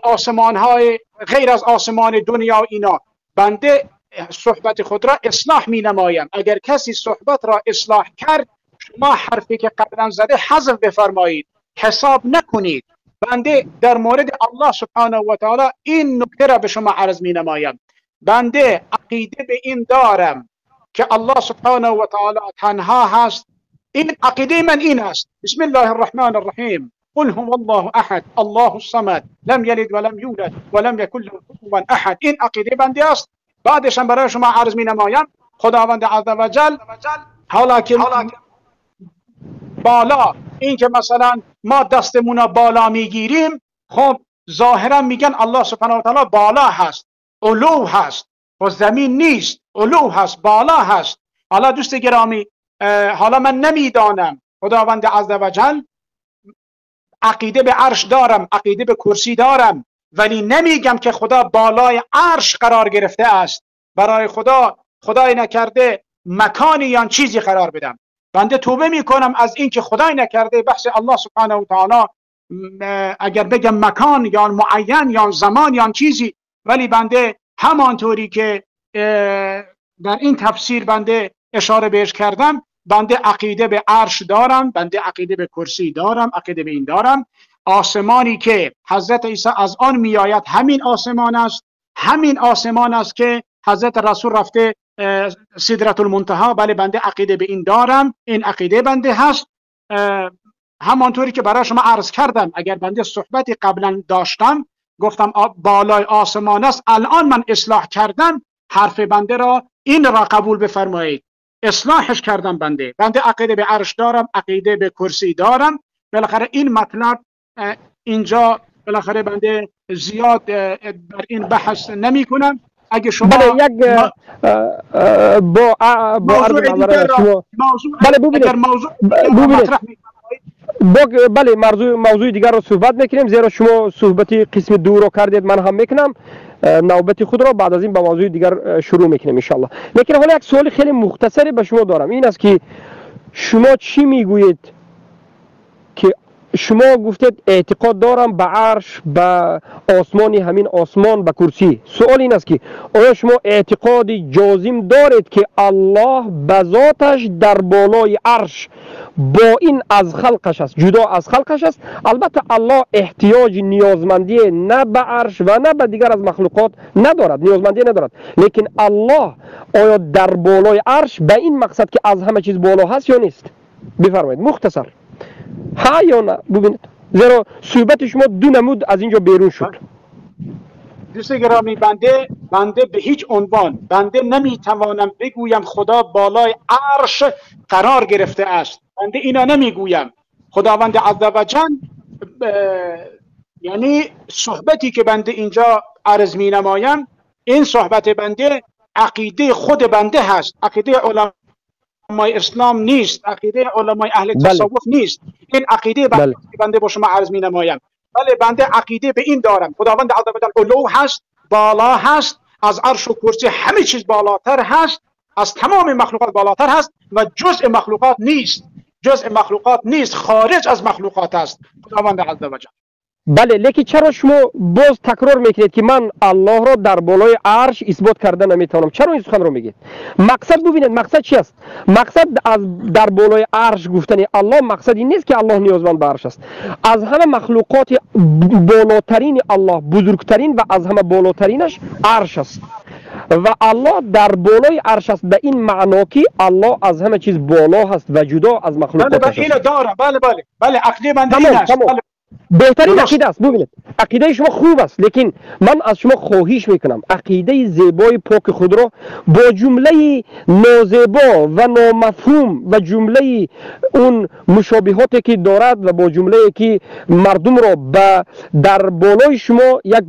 آسمان های غیر از آسمان دنیا و اینا. بنده صحبت خود را اصلاح می نمایم. اگر کسی صحبت را اصلاح کرد، شما حرفی که قبلا زده حذف بفرمایید، حساب نکنید. بنده در مورد الله سبحانه و تعالی این نکته را به شما عرض می نمایم. بنده عقیده به این دارم که الله سبحانه و تعالی تنها هست. این عقیده من این است. بسم الله الرحمن الرحیم. قل هو الله احد الله الصمد لم یلد ولم یولد ولم یکن له کفوا احد. این عقیده بنده است. بعدش هم برای شما عرض می نمایم خداوند عز و جل حالا که بالا، این که مثلا ما دستمون بالا میگیریم، خب ظاهرا میگن الله سبحانه و تعالی بالا هست، علو هست و زمین نیست، علو هست، بالا هست. حالا دوست گرامی، حالا من نمیدانم، خداوند عز و جل عقیده به عرش دارم، عقیده به کرسی دارم، ولی نمیگم که خدا بالای عرش قرار گرفته است. برای خدای نکرده مکانی یا چیزی قرار بدم. بنده توبه میکنم از این که خدای نکرده بحث الله سبحانه و تعالی اگر بگم مکان یا معین یا زمان یا چیزی، ولی بنده همانطوری که در این تفسیر بنده اشاره بهش کردم، بنده عقیده به عرش دارم، بنده عقیده به کرسی دارم، عقیده به این دارم. آسمانی که حضرت عیسی از آن میآید همین آسمان است، همین آسمان است که حضرت رسول رفته سدرة المنتهی. بله، بنده عقیده به این دارم، این عقیده بنده هست. همانطوری که برای شما عرض کردم، اگر بنده صحبتی قبلا داشتم گفتم بالای آسمان است، الان من اصلاح کردم حرف بنده را، این را قبول بفرمایید. اصلاحش کردم. بنده عقیده به عرش دارم، عقیده به کرسی دارم. بالاخره این مطلب اینجا بالاخره بنده زیاد بر این بحث نمی کنم. اگه شما بله یک با موضوع دیگر را بله موضوع دیگر رو صحبت میکنیم، زیرا شما صحبت قسم دو رو کردید، من هم میکنم نوبت خود را بعد از این با موضوع دیگر شروع میکنیم انشالله. لیکن حالا یک سوال خیلی مختصری به شما دارم، این است که شما چی میگویید که شما گفتید اعتقاد دارم به عرش، به آسمانی، همین آسمان، به کرسی. سوال این است که آیا شما اعتقاد جازم دارید که الله به ذاتش در بالای عرش با این از خلقش است، جدا از خلقش است؟ البته الله احتیاج نیازمندی نه به عرش و نه به دیگر از مخلوقات ندارد، نیازمندی ندارد. لیکن الله آیا در بالای عرش به این مقصد که از همه چیز بالا هست یا نیست؟ بفرمایید مختصر، ها یا نه؟ ببینید زیرا صحبت شما دو نمود از اینجا بیرون شد. دوست گرامی، بنده به هیچ عنوان بنده نمیتوانم بگویم خدا بالای عرش قرار گرفته است. بنده اینا نمیگویم. خداوند عز و جل یعنی صحبتی که بنده اینجا عرض می نمایم، این صحبت بنده عقیده خود بنده هست، عقیده علمای اسلام نیست، عقیده علمای اهل تصوف نیست. این عقیده بنده با شما عرض می نمایم. بله، بنده عقیده به این دارم خداوند عز و جل علو هست، بالا هست، از عرش و کرسی همه چیز بالاتر هست، از تمام مخلوقات بالاتر هست و جزء مخلوقات نیست، جزء مخلوقات نیست، خارج از مخلوقات است خداوند عز و جل. بله، لیکن چرا شما باز تکرار میکنید که من الله را در بالای عرش اثبات کرده نمیتونم؟ چرا این سخن رو میگید؟ مقصد ببینید مقصد چی است؟ مقصد از در بالای عرش گفتن الله مقصد این نیست که الله نیازمند به عرش است. از همه مخلوقات بالاترین الله، بزرگترین و از همه بالاترینش عرش است و الله در بالای عرش است، به این معنا که الله از همه چیز بالا هست و جدا از مخلوقات است. اینو دارم. بله عقیده بنده این است. بهترین عقیده است. ببینید عقیده شما خوب است، لیکن من از شما خواهش میکنم عقیده زیبای پاک خود را با جمله نازیبا و نامفهوم و جمله اون مشابهاتی که دارد و با جمله که مردم را در بالای شما یک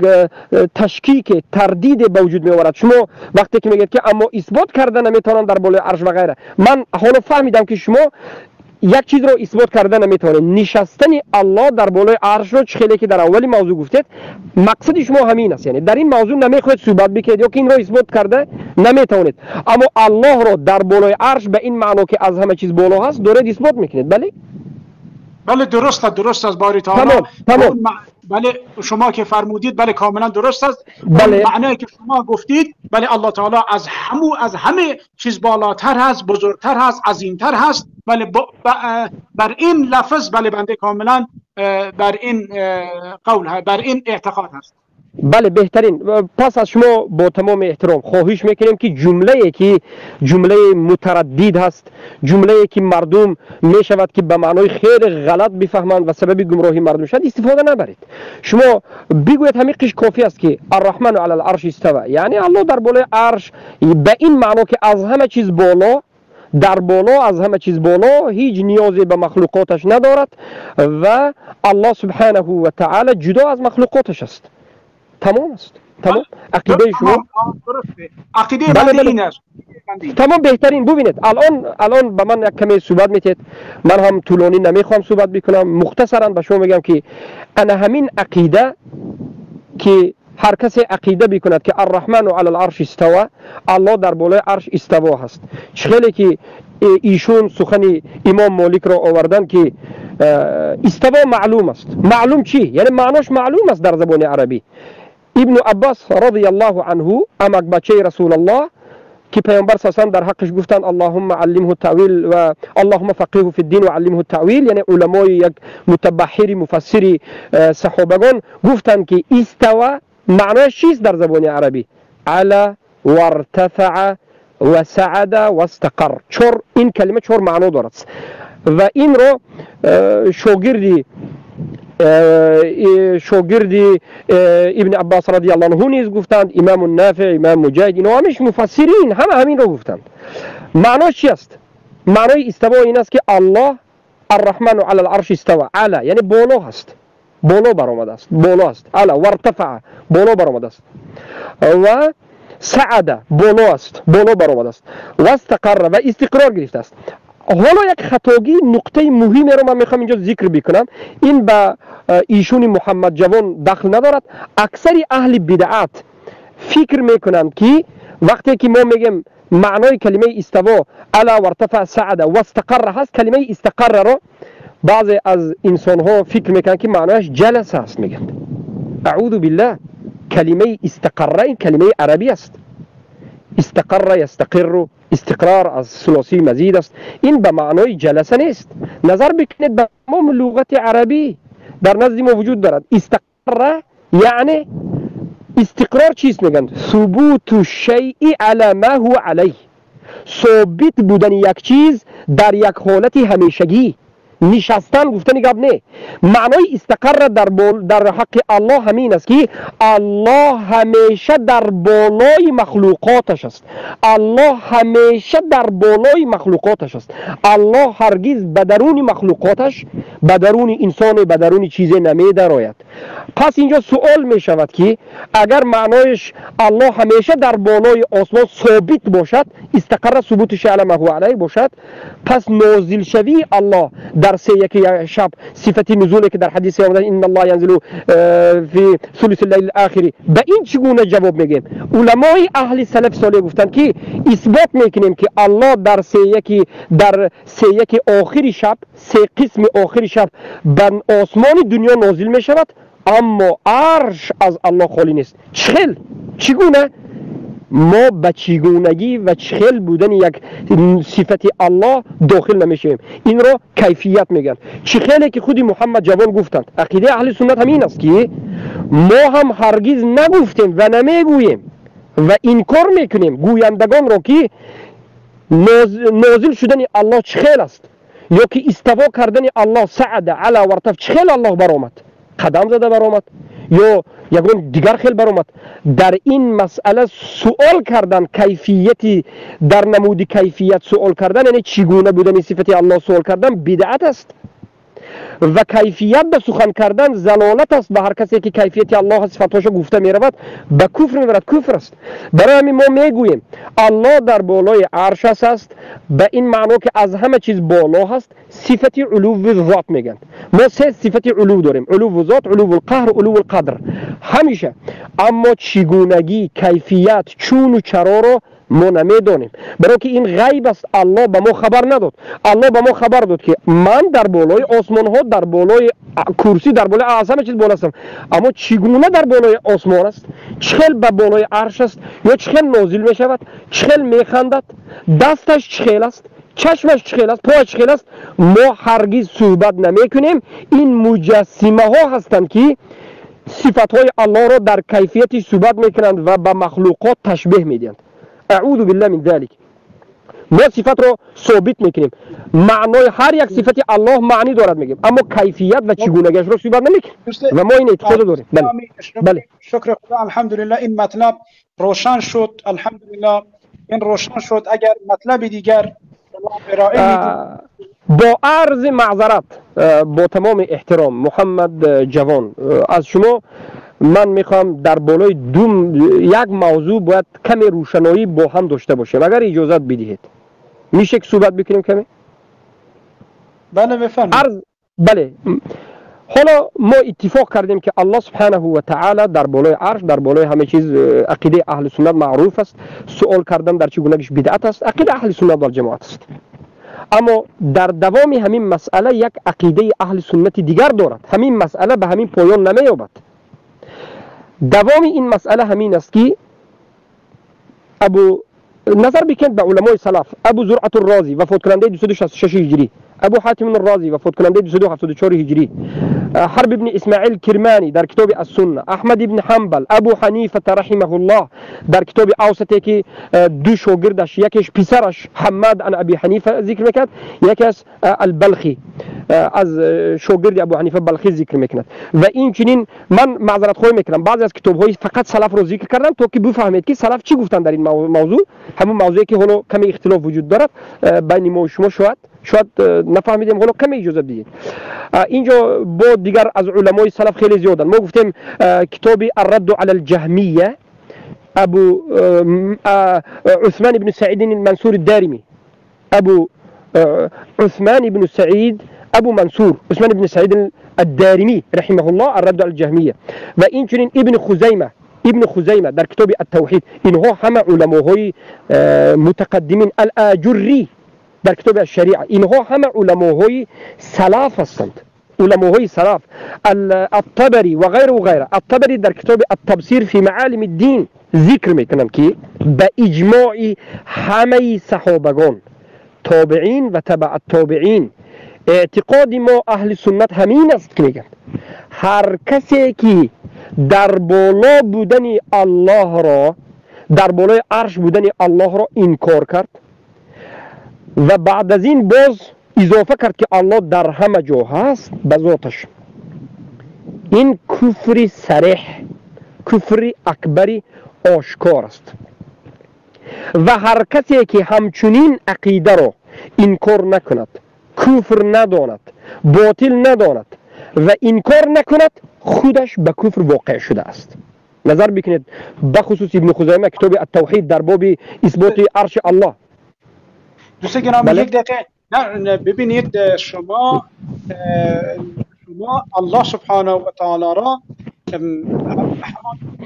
تشکیک تردید به وجود می آورد. شما وقتی که میگید که اما اثبات کردن نمیتونن در بالای عرش و غیره، من حالا فهمیدم که شما یک چیز رو اثبات کرده نمیتونه، نشستن الله در بالای عرش رو خیلی که در اولی موضوع گفتید مقصد شما همین است، یعنی در این موضوع نمیخواید صحبت بکنید یا که این رو اثبات کرده نمیتونید، اما الله رو در بالای عرش به این معنا که از همه چیز بالا هست دارید اثبات میکنید. بله درست است باری تعالی. تمام. بله شما که فرمودید بله کاملا درست است. بله. معنی که شما گفتید بله الله تعالی از همه چیز بالاتر هست، بزرگتر هست، عظیمتر هست. بله بر این لفظ بله بنده کاملا بر این قول بر این اعتقاد هست. بله بهترین. پس از شما با تمام احترام خواهش میکنیم که جمله متردد هست، جمله که مردم میشود که به معنای خیلی غلط بفهمند و سبب گمراهی مردم شد استفاده نبرید. شما بگوید همیقش کافی است که الرحمن علی العرش استوى، یعنی الله در بالای عرش، به این معنا که از همه چیز بالا، در بالا، از همه چیز بالا، هیچ نیازی به مخلوقاتش ندارد و الله سبحانه و تعالی جدا از مخلوقاتش است. تمام است. تمام. عقیده شما عقیده بنده این است. تمام بهترین. ببینید الان به من یک کمی صحبت میتید، من هم طولانی نمیخوام صحبت بکنم، مختصرا به شما میگم که انا همین عقیده که هر کسی عقیده بکند که الرحمن علی العرش استوى، الله در بالای عرش استوا هست، خیلی که ایشون سخن امام مالک را آوردن که استوا معلوم است. معلوم چی؟ یعنی معناش معلوم است در زبان عربی. ابن عباس رضی الله عنه امک بچه رسول الله که پیامبر صلی الله علیه و در حقش گفتن اللهم علمه التأویل و اللهم فقهه فی الدین و علمه التأویل، یعنی علمای یک متبحر مفسر صحابگان گفتن که استوا معناش چیست در زبان عربی؟ علا و ارتفع و سعد و استقر. این کلمه چهار معنا دارد و این رو شاگردی ابن عباس رضی الله عنه نیز گفتند، امام النافع، امام مجاهد، اینا همش مفسرین همین رو گفتند. معناش چی است؟ معنای استوا این است که الله الرحمن علی العرش استوى، علی یعنی بالا هست، بالا برآمده است، بالا است. علی و ارتفع بالا برآمده است و سعد بالا است، بالا برآمده است و استقر و استقرار گرفته است. حالا یک خطاگی نقطه مهمی رو من میخوام اینجا ذکر بکنم، این به ایشون محمد جوان دخل ندارد. اکثر اهل بدعت فکر میکنند که وقتی که ما میگیم معنای کلمه استوا علا و ارتفع سعد و استقر هست، کلمه استقر رو بعضی از انسان ها فکر میکنند که معنایش جلس هست. میگن اعوذ بالله، کلمه استقر این کلمه عربی است. استقر یستقر، استقرار از ثلاثی مزید است، این به معنای جلسه نیست. نظر بکنید به تمام لغت عربی در نزد ما وجود دارد. استقر یعنی استقرار چیست؟ میگن ثبوت الشیء علی ما هو علیه، ثابت بودن یک چیز در یک حالت همیشگی، نشستن گفتن گپ نه. معنای استقر در حق الله همین است که الله همیشه در بالای مخلوقاتش است. الله همیشه در بالای مخلوقاتش است. الله هرگز به درون مخلوقاتش، به درون انسان، به درون چیزی نمی درآید. پس اینجا سوال می شود که اگر معنایش الله همیشه در بالای آسمان ثابت باشد، استقر ثبوتش علی ما هو علیه باشد، پس نازل شوی الله در یک شب، صفت نزولی که در حدیث آمده ان الله ینزل فی ثلث الليل الاخر، به این چگونه جواب میگیم؟ علمای اهل سلف صالح گفتند که اثبات میکنیم که الله در سه یک آخری شب، سه قسم آخری شب بر آسمان دنیا نازل میشود، اما عرش از الله خالی نیست. چگونه؟ ما به چگونگی و چخل بودن یک صفت الله داخل نمیشیم. این را کیفیت میگن. چخلی که خودی محمد جوان گفتند. عقیده اهل سنت همین است که ما هم هرگز نگفتیم و نمیگوییم و انکار میکنیم گویندگان را که نازل شدن الله چخل است یا که استوا کردن الله سعد علی و ارتفع، چخل الله برآمد، قدم زده برآمد یا یگون دیگر خیلی برآمد. در این مسئله سوال کردن کیفیتی در نمود کیفیت سوال کردن، یعنی چگونه بودن صفت الله سوال کردن بدعت است و کیفیت به سخن کردن زلالت است به هر کسی که کیفیت الله صفاتش گفته می رود به کفر می برد. کفر است. برای همین ما میگوییم الله در بالای عرش است به این معنی که از همه چیز بالا هست. صفت علو ذات میگن. ما سه صفت علو داریم: علو ذات، علو القهر، علو القدر همیشه. اما چگونگی، کیفیت، چون و چرا رو ما نمیدانیم، برای که این غیب است. الله به ما خبر نداد. الله به ما خبر داد که من در بالای آسمان ها، در بالای کرسی، در بالای همه چیز بالا هستم. اما چگونه در بالای آسمان است، چخیل به بالای عرش است، یا چخیل نازل می شود، چخیل می خندد، دستش چخیل است، چشمش چخیل است، پایش چخیل است، ما هرگز صحبت نمی کنیم. این مجسمه ها هستند که صفات های الله را در کیفیت صحبت می کنند و به مخلوقات تشبیه می دهند. اعوذ بالله من ذلك. ما صفت رو ثابت میکنیم، معنای هر یک صفت الله معنی دارد میگیم، اما کیفیت و چگونگیش رو صحبت نمیکنیم و ما این اعتقاد داریم. بله. شکر خدا. الحمدلله این مطلب روشن شد. الحمدلله این روشن شد. اگر مطلب دیگر با عرض معذرت، با تمام احترام محمد جوان، از شما من میخوام در بالای یک موضوع باید کمی روشنایی با هم داشته باشیم. اگر اجازت بدهید میشه که صحبت بکنیم کمی؟ بله بفرمایید. بله. حالا ما اتفاق کردیم که الله سبحانه و تعالی در بالای عرش، در بالای همه چیز. عقیده اهل سنت معروف است، سوال کردن در چگونگیش بدعت است. عقیده اهل سنت و جماعت است. اما در دوام همین مسئله یک عقیده اهل سنت دیگر دارد. همین مسئله به همین پایان نمی‌یابد. دوام این مسئله همین است که نظر بکند به علمای سلف. ابو زرعة الرازی وفات کننده 266 هجری، ابو حاتم الرازی وفات کننده 274 هجری، حرب ابن اسماعیل کرمانی در کتاب السنه، احمد ابن حنبل، ابو حنیفه رحمه الله در کتاب اوسطی که دو شاگردش، یکیش پسرش حماد عن ابی حنیفه ذکر میکرد، یکیش البلخی از شاگرد ابو حنیفه بلخی ذکر میکند. و این چنین من معذرت خواهی میکنم بعضی از کتاب های فقط سلف رو ذکر کردم تا که بفهمید که سلف چی گفتن در این موضوع. همون موضوعی که حالا کمی اختلاف وجود دارد بین ما و شما، شاید نفهمیدیم، حالا کمی اجازه بدید. اینجا با دیگر از علمای سلف خیلی زیادن. ما گفتیم کتاب الرد على الجهمیه ابو عثمان بن سعید المنصور الدارمی، ابو عثمان بن سعید ابو منصور عثمان بن سعید الدارمی رحمه الله الرد على الجهمیه. و این چنین ابن خزیمه در کتاب التوحید. اینها همه علماهای متقدمین. الاجری در کتاب الشریعه. اینها همه علماهای سلف هستند، علماهای سلف. الطبری و غیره. الطبری در کتاب التبصیر فی معالم الدین ذکر میکنند که به اجماع همه صحابگان، تابعین و تبع التابعین، اعتقاد ما اهل سنت همین است که میگن هر کسی که در بالا بودن الله را، در بالای عرش بودن الله را انکار کرد و بعد از این باز اضافه کرد که الله در همه جا هست به ذاتش، این کفر صریح، کفر اکبری آشکار است. و هر کسی که همچنین عقیده را انکار نکند، کفر نداند، باطل نداند و انکار نکند، خودش به کفر واقع شده است. نظر بکنید بخصوص ابن خزیمه کتاب التوحید در باب اثبات عرش الله. دوست گرامی یک دقیقه نه ببینید، شما الله سبحانه و تعالی را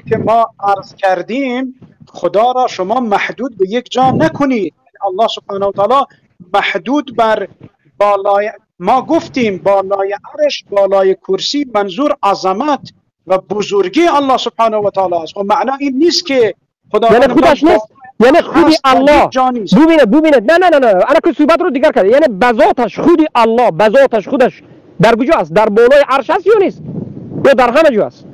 که ما عرض کردیم خدا را شما محدود به یک جا نکنید. الله سبحانه و تعالی محدود بر بالای، ما گفتیم بالای عرش، بالای کرسی، منظور عظمت و بزرگی الله سبحانه و تعالی است. و معنا این نیست که خدا یعنی خودش نیست، یعنی خودی الله. ببینید نه انا که صحبت رو دیگر کرد. یعنی بذاتش خودی الله، بذاتش خودش در کجا است؟ در بالای عرش است یا نیست؟ یا در همه جا است؟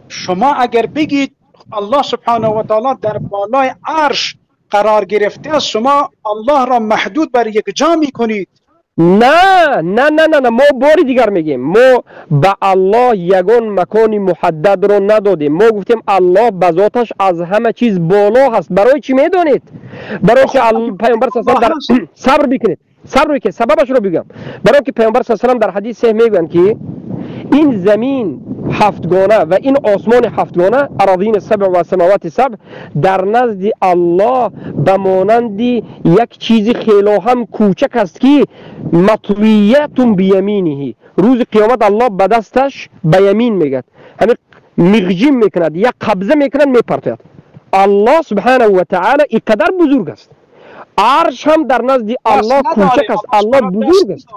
شما اگر بگید الله سبحانه و تعالی در بالای عرش قرار گرفته است، شما الله را محدود بر یک جا می کنید. نه نه نه نه نه، ما باری دیگر میگیم ما به الله یگان مکان محدد رو ندادیم. ما گفتیم الله به ذاتش از همه چیز بالا هست. برای چی میدونید؟ برای که پیامبر صلی الله علیه و آله صبر بکنید، صبر بکنید، سببش رو بگم. برای که پیامبر صلی الله علیه و آله در حدیث صحیح میگن که این زمین هفتگانه و این آسمان هفتگانه، اراضین سبع و سماوات سبع، در نزد الله به مانند یک چیز خیلی هم کوچک است که مطویتون بیمینه. روز قیامت الله به دستش به یمین میگد، همین مغجیم میکند، یک قبضه میکند میپرتد. الله سبحانه و تعالی اینقدر بزرگ است. عرش هم در نزد الله کوچک است، الله بزرگ است.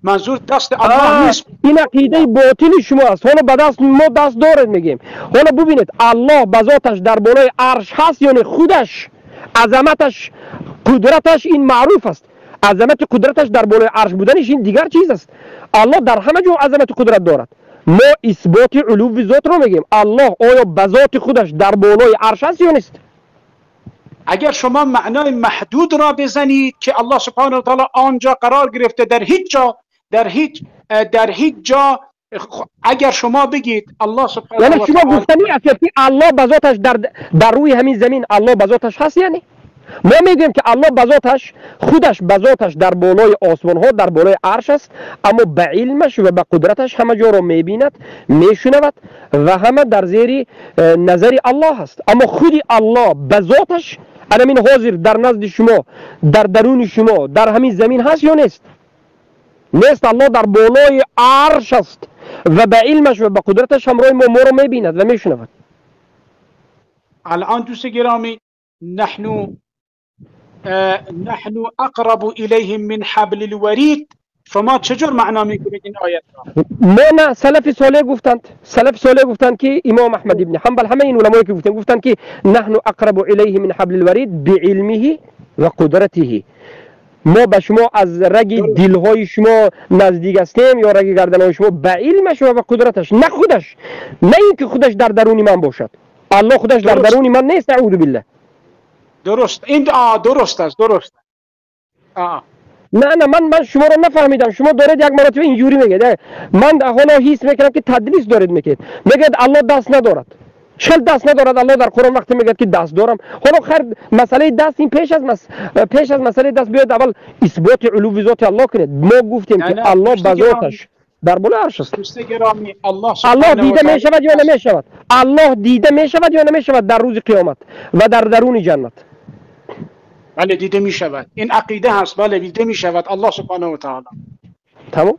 منظور دست الله نیست. این عقیده باطل شما است. حالا به دست ما دست دارد میگیم. حالا ببینید الله به ذاتش در بالای عرش هست، یعنی خودش عظمتش قدرتش این معروف است. عظمت قدرتش در بالای عرش بودنش این دیگر چیز است. الله در همه جا عظمت قدرت دارد. ما اثبات علو ذات رو میگیم. الله آیا به ذات خودش در بالای عرش است یا نیست؟ اگر شما معنای محدود را بزنید که الله سبحانه و تعالی آنجا قرار گرفته، در هیچ جا اگر شما بگید الله سبحانه و تعالی، یعنی شما گفتنی است که الله به ذاتش در روی همین زمین الله به ذاتش هست. یعنی ما میگیم که الله به ذاتش خودش به ذاتش در بالای آسمان ها، در بالای عرش است، اما به علمش و به قدرتش همه جا رو میبیند، میشنود و همه در زیر نظر الله هست. اما خودی الله به ذاتش الان حاضر در نزد شما، در درون شما، در همین زمین هست یا نیست؟ نیست. الله در بالای عرش است و به علمش و به قدرتش همراه ما رو میبیند و میشنود. الان دوست گرامی، نحن اقرب الیه من حبل الورید. شما چجور معنا میکنید این آیت را؟ ما نه، سلف صالح گفتند، سلف صالح گفتند که امام احمد ابن حنبل، همه این علمایی که گفتند که نحن اقرب الیه من حبل الورید بعلمه و قدرته. ما به شما از رگ دلهای شما نزدیک هستیم یا رگ گردنهای شما به علمش و به قدرتش، نه خودش، نه اینکه خودش در درون من باشد. الله خودش در درون من نیست، اعوذ بالله. درست، این درست است، درست. نه من شما رو نفهمیدم. شما دارید یک مرتبه اینجوری میگید. من حالا حس میکنم که تدلیس دارید میگید. میگید الله دست ندارد. چل دست ندارد؟ الله در قرآن وقتی میگه که دست دارم. حالا خیر مسئله دست این پیش از مسئله دست بیاد اول اثبات علو ذات الله کنید. ما گفتیم که الله به ذاتش در بالای عرش است. الله دیده میشود یا نمیشود؟ الله دیده میشود یا نمیشود در روز قیامت و در درون جنت؟ بله دیده می شود. این عقیده هست. بله دیده می شود الله سبحانه و تعالی. تمام.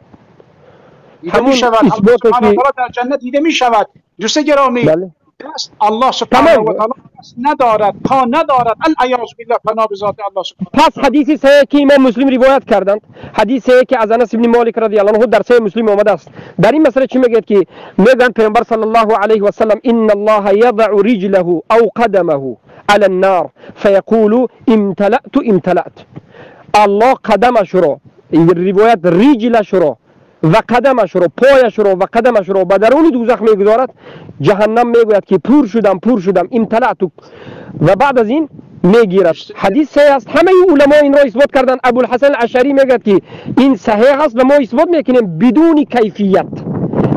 دیده می شود الله سبحانه و تعالی در جنت دیده می شود. دوست گرامی، بله. دست الله سبحانه و تعالی دست ندارد، پا ندارد. العیاذ بالله، پناه به ذات الله سبحانه. پس حدیثی صحیح که امام مسلم روایت کردند، حدیث صحیح که از انس بن مالک رضی الله عنه در صحیح مسلم آمده است. در این مسئله چی میگه؟ که میگن پیامبر صلی الله علیه و سلم ان الله یضع رجله او قدمه على النار فيقول امتلأت. الله قدمش رو، این روایت رجلش رو و قدمش رو، پایش رو و قدمش رو به درون دوزخ میگذارد. جهنم میگوید که پر شدم امتلأت، و بعد از این میگیرد. حدیث صحیح است. همه علما این را اثبات کردن. ابوالحسن الاشعری میگه که این صحیح است و ما اثبات میکنیم بدون کیفیت.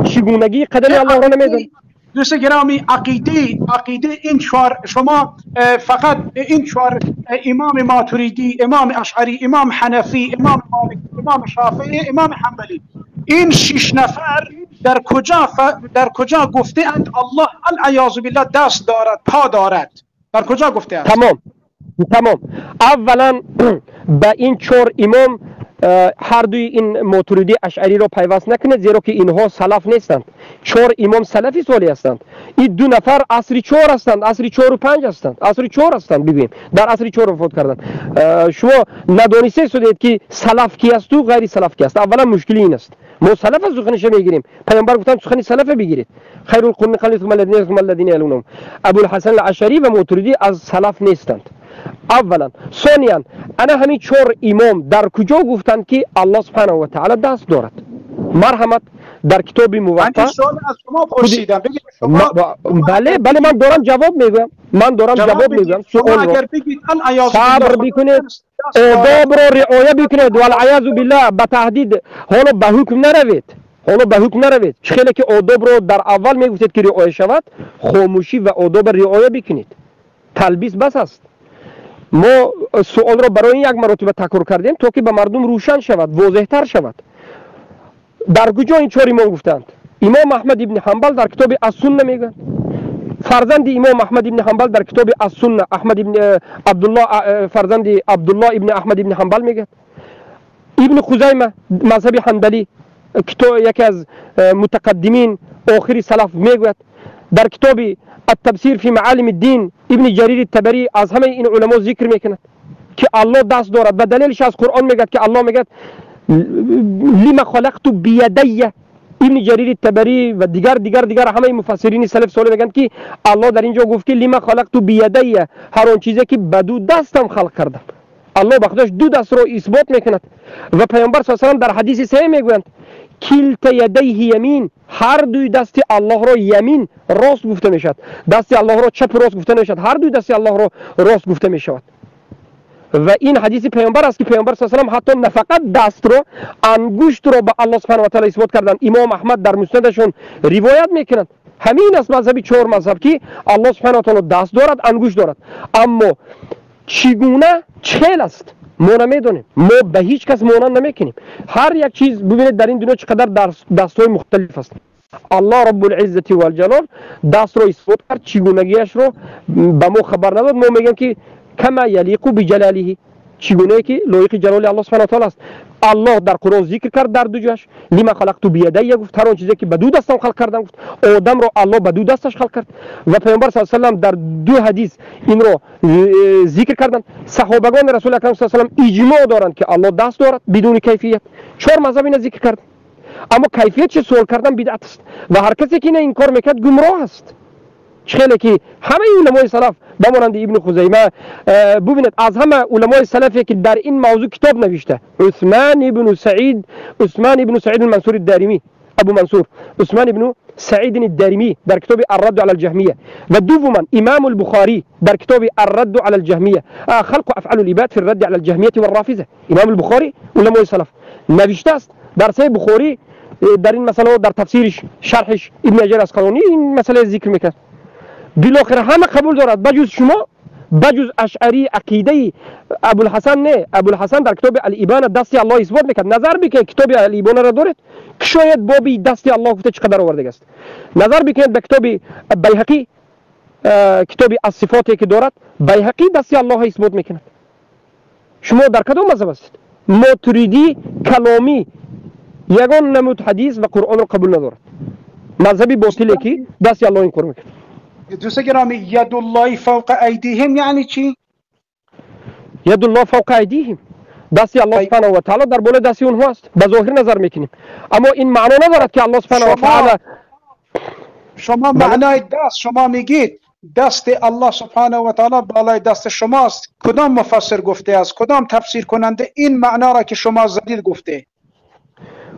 چگونگی قدم الله را نمیدونیم. دوست گرامی، عقیده این چهار، شما فقط این چهار، امام ماتریدی، امام اشعری، امام حنفی، امام مالک، امام شافعی، امام حنبلی، این 6 نفر در کجا گفته اند الله العیاذ بالله دست دارد، پا دارد؟ در کجا گفته است؟ تمام. اولا به این 4 امام هر دوی این ماتریدی اشعری را پیوست نکنید، زیرا که اینها سلف نیستند. 4 امام سلفی صالح هستند. این 2 نفر عصری 4 هستند، عصری 4 و 5 هستند، عصری 4 هستند. ببین در عصری 4 وفات کردند. شما ندانسته شدید که سلف کی است و غیر سلف کی است. اولا مشکلی این است، ما سلف از سخنش میگیریم. پیامبر گفتن سخن سلف بگیرید. خیر القرون قرن ثم الذين يلونهم. ابوالحسن الاشعری و ماتریدی از سلف نیستند. اولا. ثانیا، انا همین 4 امام در کجا گفتند که الله سبحانه و تعالی دست دارد؟ مرحمت در کتاب موطا. من سوال از شما پرسیدم، بگید شما. بله من دارم جواب میگم. من دارم جواب میدم سوال رو. صبر بکنید، آداب رو رعایت بکنید. والعیاذ بالله به تهدید حالا به حکم نروید. خیلی که آداب رو در اول میگفتید که رعایت شود، خاموشی و آداب رعایت بکنید. تلبیس بس است. ما سوال رو برای یک مرتبه تکرار کردیم تا که به مردم روشن شود، واضح تر شود. در کجا این چهار امام گفتند؟ امام احمد ابن حنبل در کتاب السنه میگه، فرزند امام احمد ابن حنبل در کتاب السنه احمد ابن عبدالله، فرزند عبدالله ابن احمد ابن حنبل میگه. ابن خزیمه مذهب حنبلی یکی از متقدمین آخری سلف میگوید. در کتاب التفسیر فی معالم الدین ابن جریر الطبری از همه این علما ذکر میکند که الله دست دارد و دلیلش از قرآن میگه که الله میگه لما خلقت بیدی. ابن جریر الطبری و دیگر همه مفسرین سلف صالح میگن که الله در اینجا گفت که لما خلقت بیدی، هر اون چیزی که به دو دستم خلق کردم. الله به خودش دو دست رو اثبات میکند و پیامبر صلی الله علیه و در حدیث صحیح میگویند کلتا یدیه یمین، هر دوی دست الله را یمین راست گفته میشد، دست الله را چپ راست گفته نمیشد، هر دوی دست الله را راست گفته میشود. و این حدیث پیامبر است که پیامبر صلی الله علیه و حتی نه فقط دست رو، انگشت رو به الله سبحانه و تعالی اثبات کردند. امام احمد در مسندشون روایت میکنند همین است مذهبی چهار مذهب که الله سبحانه و تعالی دست دارد، انگشت دارد. اما چگونه چهل است ما نمیدونیم، ما به هیچ کس مانند نمیکنیم. هر یک چیز ببینید در این دنیا چقدر دستای مختلف است. الله رب العزت و الجلال دست رو اثبات کرد، چگونگیش رو به ما خبر نداد. ما میگیم که کما یلیق بجلاله، چگونه که لایق جلال الله سبحانه و تعالی است. الله در قرآن ذکر کرد در دو جاش لما خلقت بیدی، گفت هر اون چیزی که به دو دستم خلق کردم. گفت آدم رو الله به دو دستش خلق کرد و پیامبر صلی الله علیه و در دو حدیث این رو ذکر کردند. صحابگان رسول اکرم صلی الله علیه و اجماع دارند که الله دست دارد بدون کیفیت. چهار مذهب این ذکر کرد، اما کیفیت چه سوال کردن بدعت است و هر کسی که این انکار میکرد گمراه است. خیلی که همه علمای سلف بمانند ابن خزیمه، ببینید از همه علمای سلفی که در این موضوع کتاب نوشته، عثمان ابن سعید المنصور الدارمی، ابو منصور عثمان ابن سعید الدارمی در کتاب الرد على الجهمیه، و دوما امام البخاری در کتاب الرد على الجهمیه، خلق افعال العباد في الرد على الجهمیه والرافضه. امام البخاری علمای سلف نوشته است در صحیح بخاری در این مسئله، در تفسیرش شرحش ابن حجر الاسقلانی این مسئله ذکر میکنه. بالاخره همه قبول دارد بجز شما، بجز اشعری عقیده ابوالحسن نه. ابوالحسن در کتاب الابانه دست الله اثبات میکرد. نظر بکنید کتاب الابانه را دارید که شاید بابی دست الله گفته چقدر آورده است. نظر بکنید به کتاب بیهقی، کتاب الصفاتی که دارد بیهقی دست الله اثبات میکند. شما در کدام مذهب هستید؟ ماتریدی کلامی یگان نمود حدیث و قرآن را قبول ندارد. مذهبی باطلی که دست الله این کار میکند. دوست گرامی ید الله فوق ایدیهم یعنی چی؟ ید الله فوق ایدیهم دستی الله سبحانه و تعالی در بالای دستی اونها است. به ظاهر نظر میکنیم اما این معنا ندارد که الله سبحانه و تعالی. شما معنای دست شما میگید دست الله سبحانه و تعالی بالای دست شماست. کدام مفسر گفته است؟ کدام تفسیر کننده این معنا را که شما زدید گفته؟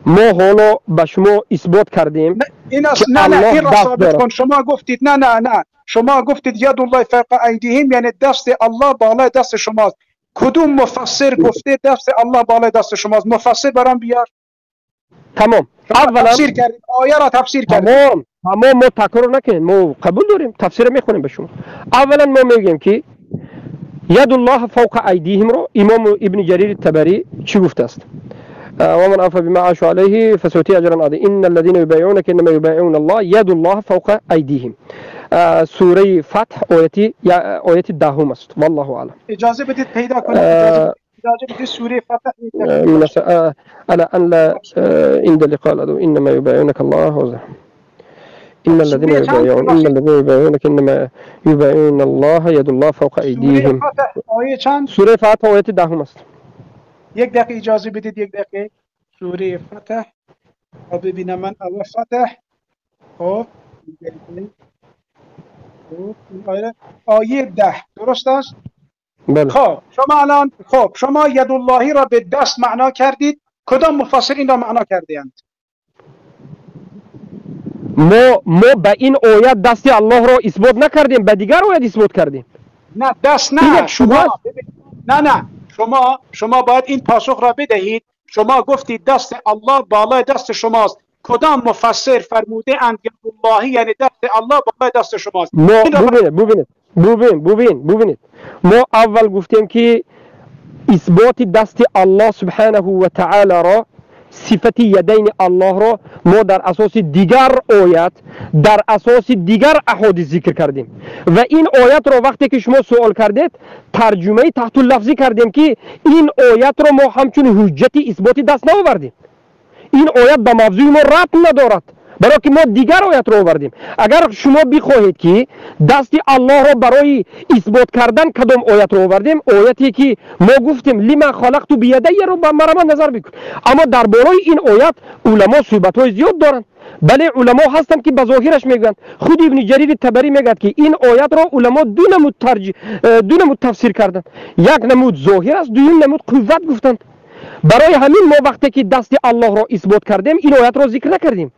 ما حالا به شما اثبات کردیم این این را ثابت کن. شما گفتید نه شما گفتید ید الله فوق ایدیهم یعنی دست الله بالای دست شماست. کدوم مفسر گفته دست الله بالای دست شماست؟ مفسر برام بیار. تمام. اولا تفسیر کردید، آیه را تفسیر کردید. تمام ما تکرار نکنیم، ما قبول داریم، تفسیر میخونیم به شما. اولا ما میگیم که ید الله فوق ایدیهم رو امام ابن جریر الطبری چی گفته است؟ ومن أوفى بما عاشوا عليه فسيؤتيه أجرا عظيما إن الذين يبايعونك إنما يبايعون الله يد الله فوق أيديهم. سوره فتح آیت دهم است. والله اعلم. اجازه بدید پیدا کنید. اجازه بدید سوره فتح على ان لا عند لقاء العدو انما يبايعونك الله وزه ان الذين يبايعونك انما يبايعون الله يد الله فوق أيديهم. سوره فتح آیت دهم است. یک دقیقه اجازه بدید، یک دقیقه. سوره فتح ببینم من اول فتح. خب آیه 10 درست است؟ بله. خب شما الان شما ید اللهی را به دست معنا کردید. کدام مفسرین را معنا کردند؟ ما به این آیت دست الله را اثبات نکردیم، به دیگر آیت اثبات کردیم. نه دست نه شما نه شما باید این پاسخ را بدهید. شما گفتید دست الله بالای دست شماست. کدام مفسر فرموده اند ید الله یعنی دست الله بالای دست شماست؟ ببینید ما اول گفتیم که اثبات دست الله سبحانه و تعالی را، صفت یدین الله را ما در اساس دیگر آیت، در اساس دیگر احادیث ذکر کردیم و این آیت را وقتی که شما سوال کردید ترجمه تحت لفظی کردیم که این آیت را ما همچون حجت اثبات دست نآوردیم. این آیت به موضوع ما ربط ندارد، برای که ما دیگر آیت را آوردیم. اگر شما بخواهید که دست الله را برای اثبات کردن کدام آیت را آوردیم، آیتی که ما گفتیم لما خلقت بیدی رو به مرا نظر بکن. اما در بالای این آیت علما صحبت های زیاد دارند. بله علما هستند که به ظاهرش میگن. خود ابن جریر طبری میگه که این آیت را علما دو نمود تفسیر کردند. یک نمود ظاهر است، دوم نمود قوت گفتند. برای همین ما وقتی که دست الله را اثبات کردیم این آیت را ذکر نکردیم.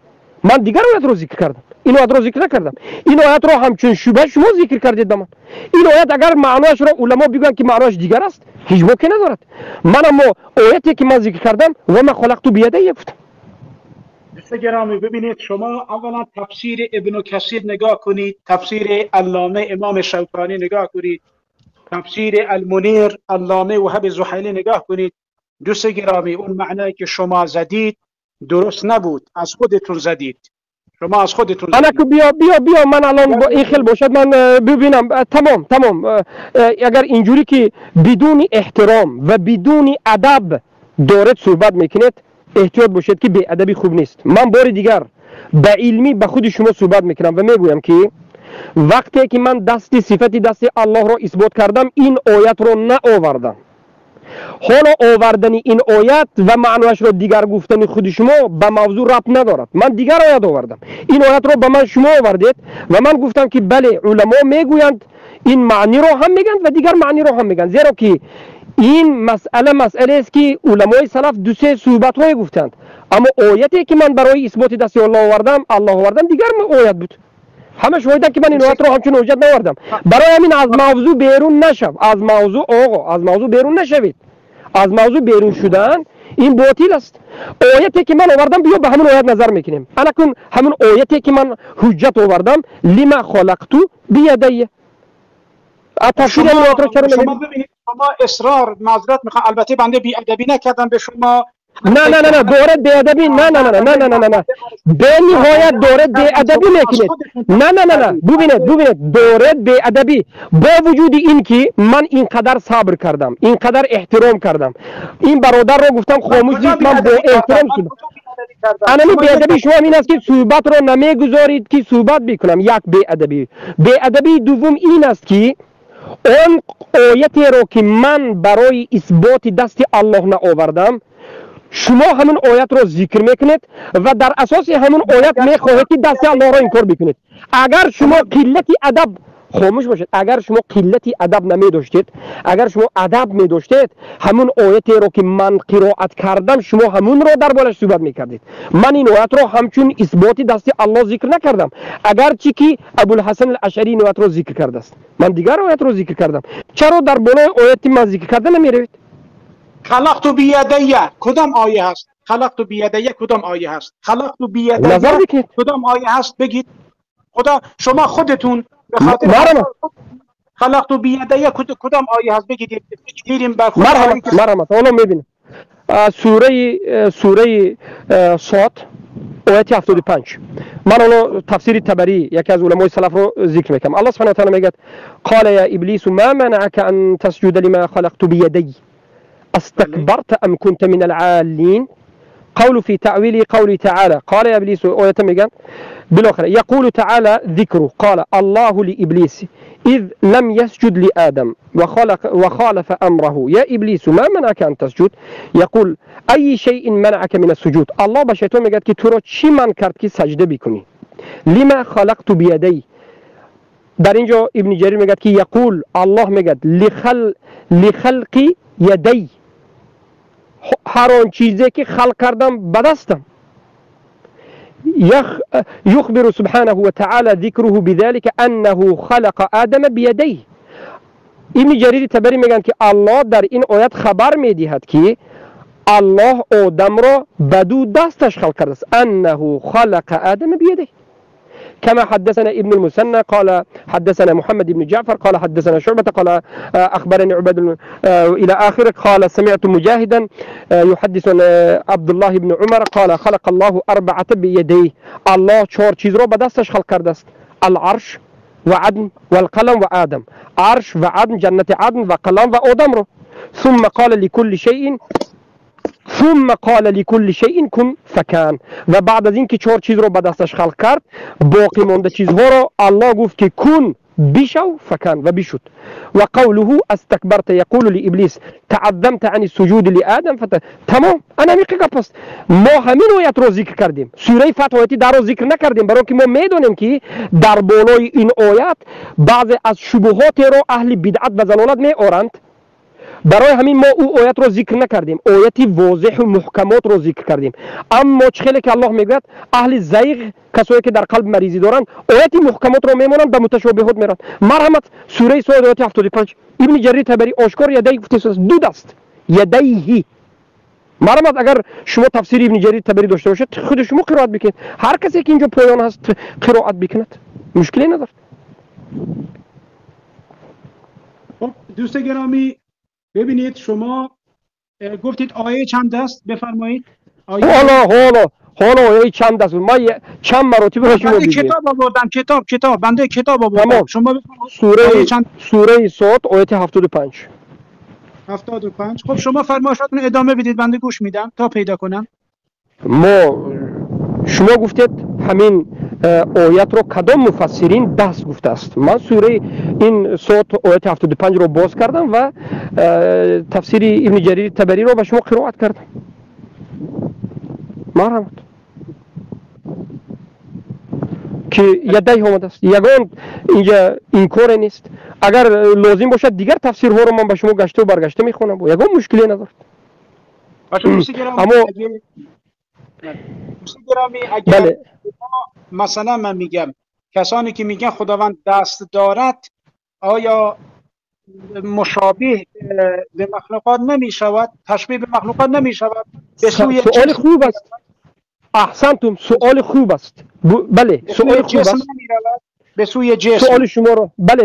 من دیگر آیت را ذکر کردم، این آیت را ذکر نکردم. این آیت را همچون شبه شما ذکر کردید به من. این آیت اگر معناش را علما بگن که معناش دیگر است هیچ ممکن ندارد. من اما آیتی که من ذکر کردم و ما خلقت بیدی گفتم. دوستان گرامی ببینید، شما اولا تفسیر ابن کثیر نگاه کنید، تفسیر علامه امام شوکانی نگاه کنید، تفسیر المنیر علامه وهب زحیلی نگاه کنید. دوستان گرامی اون معنایی که شما زدید درست نبود، از خودتون زدید. شما از خودتون زدید. بیا من الان با این خیل باشد من ببینم. تمام اگر اینجوری که بدون احترام و بدون ادب دارد صحبت میکنید احتیاط باشید که بی ادبی خوب نیست. من بار دیگر به علمی به خود شما صحبت میکنم و میگویم که وقتی که من صفت دست الله را اثبات کردم این آیت را نآوردم. حالا آوردن این آیت و معنیش را دیگر گفتن خود شما به موضوع ربط ندارد. من دیگر آیت آوردم، این آیت را به من شما آوردید و من گفتم که بله علما میگویند این معنی را هم میگن و دیگر معنی را هم میگن، زیرا که این مسئله است که علمای سلف دو سه صحبت های گفتند. اما آیتی که من برای اثبات دست الله آوردم دیگر آیت بود. همه شاهدن که من این آیت را همچون حجت نآوردم. برای همین از موضوع بیرون نشو. از موضوع بیرون نشوید. از موضوع بیرون شدن این باطل است. آیتی که من آوردم بیا به همون آیت نظر میکنیم. الان همون آیتی که من حجت آوردم لما خلقت بیدی. شما ببینید شما اصرار معذرت میخوام، البته بنده بی ادبی نکردم به شما. نه دارد بی ادبی نه به نهایت دارد بی ادبی میکنید. نه ببینید دارد بی ادبی. با وجود این که من اینقدر صبر کردم، اینقدر احترام کردم، این برادر را گفتم خاموش نیست، من با احترام شدم. انا بی ادبی شما این است که صحبت را نمیگذارید که صحبت بکنم. یک بی ادبی دوم این است که اون آیتی را که من برای اثبات دست الله نآوردم شما همون آیت را ذکر میکنید و در اساس همون آیت میخواهید که دست الله را انکار بکنید. اگر شما قلتی ادب خاموش باشید، اگر شما قلتی ادب نمی داشتید، اگر شما ادب می داشتید همون آیتی را که من قرائت کردم شما همون را در بالش صحبت میکردید. من این آیت را همچون اثبات دست الله ذکر نکردم، اگرچه که ابوالحسن الاشعری این آیت را ذکر کرده است. من دیگر آیت را ذکر کردم. چرا در بالای آیتی من ذکر کرده نمیروید؟ خلقت بیدی کدام آیه هست؟ خلقت بیدی کدام آیه هست؟ خلقت بیدی کدام آیه هست؟ بگید. خدا شما خودتون به خاطر خلقت بیدی کدام آیه هست؟ بگید. میریم به مرحمت. حالا میبینیم سوره صاد آیه 75. من حالا تفسیر طبری یکی از علمای سلف رو ذکر میکنم. الله سبحانه و تعالی میگه قال یا ابلیس ما منعك ان تسجد لما خلقت بیدی استكبرت ام كنت من العالين. قول في تعويل قوله تعالى قال يا ابليس ويتمجن بالاخره يقول تعالى ذكره قال الله لابليس اذ لم يسجد لادم وخالف امره يا ابليس ما منعك ان تسجد يقول اي شيء منعك من السجود. الله به شیطان میگه که تو را چی من کرد که سجده بکنی؟ لما خلقت بيدي. در اینجا ابن جریر میگه که یقول الله میگه لخلق یدی، هر آن چیزی که خلق کردم به دستم. يخبر سبحانه وتعالى ذكره بذلك أنه خلق آدم بيديه. ابن جرير تبری میگن که الله در این آیت خبر میدهد که الله آدم را بدو دستش خلق کرده است. انه خلق آدم بيده. كما حدثنا ابن المثنى قال حدثنا محمد بن جعفر قال حدثنا شعبة قال أخبرني عباد إلى آخره. قال سمعت مجاهدا يحدث عبد الله بن عمر قال خلق الله أربعة بيديه. الله چهار چیز را به دستش خلق کرده است: العرش و عدن و القلم و آدم. عرش و عدن، جنت عدن و قلم و آدم رو. ثم قال لكل شيء كن فكان. و بعد از اینکه چهار چیز رو به دستش خلق کرد، باقی مانده چیزها رو الله گفت که کن بشو فکن و بشد. و قوله استكبرت يقول لابلیس تعظمت عن السجود لآدم تمام. انا میگم پس ما همین آیت رو ذکر کردیم، سوره فتح آیتی در رو ذکر نکردیم، برای که ما میدونیم که در بالای این آیت بعضی از شبهات رو اهل بدعت و ضلالت میآورند. برای همین ما او آیت رو ذکر نکردیم، آیتی واضح و محکمات رو ذکر کردیم. اما چخیلی که الله میگوید اهل زیغ، کسایی که در قلب مریضی دارند، آیتی محکمات رو میمونند به متشابهات میرند. مرحمت سوره صاد آیت 75 ابن جریر تبری آشکار یدی گفته است، دو دست یدیه. مرحمت اگر شما تفسیر ابن جریر تبری داشته باشید خود شما قرائت بکنید، هر کسی که اینجا پایان هست قرائت بکند، مشکلی نداره. دوست گرامی ببینید، شما گفتید آیه چند است؟ بفرمایید. حالا آیه چند است؟ ما چند مراتب را شما بگید. کتاب آوردم، کتاب بنده کتاب آوردم. شما سوره صاد آیه 75. خب شما فرمایشاتون ادامه بدید، بنده گوش میدم تا پیدا کنم. شما گفتید همین آیت رو کدام مفسرین دست گفته است. من سوره این صاد آیت 75 رو باز کردم و تفسیر ابن جریر تبری رو به شما قرائت کردم. مرحمت که یدی آمده است، یگان اینجا این کار نیست. اگر لازم باشد دیگر تفسیرها رو من به شما گشته و برگشته میخونم، یگان مشکلی ندارد. اما اگر مثلا من میگم کسانی که میگن خداوند دست دارد، آیا مشابه به مخلوقات نمیشود؟ تشبیه به مخلوقات نمیشود؟ سوال خوب است. احسنتم، سوال خوب است. بله سوال خوب است. به سوی جسم.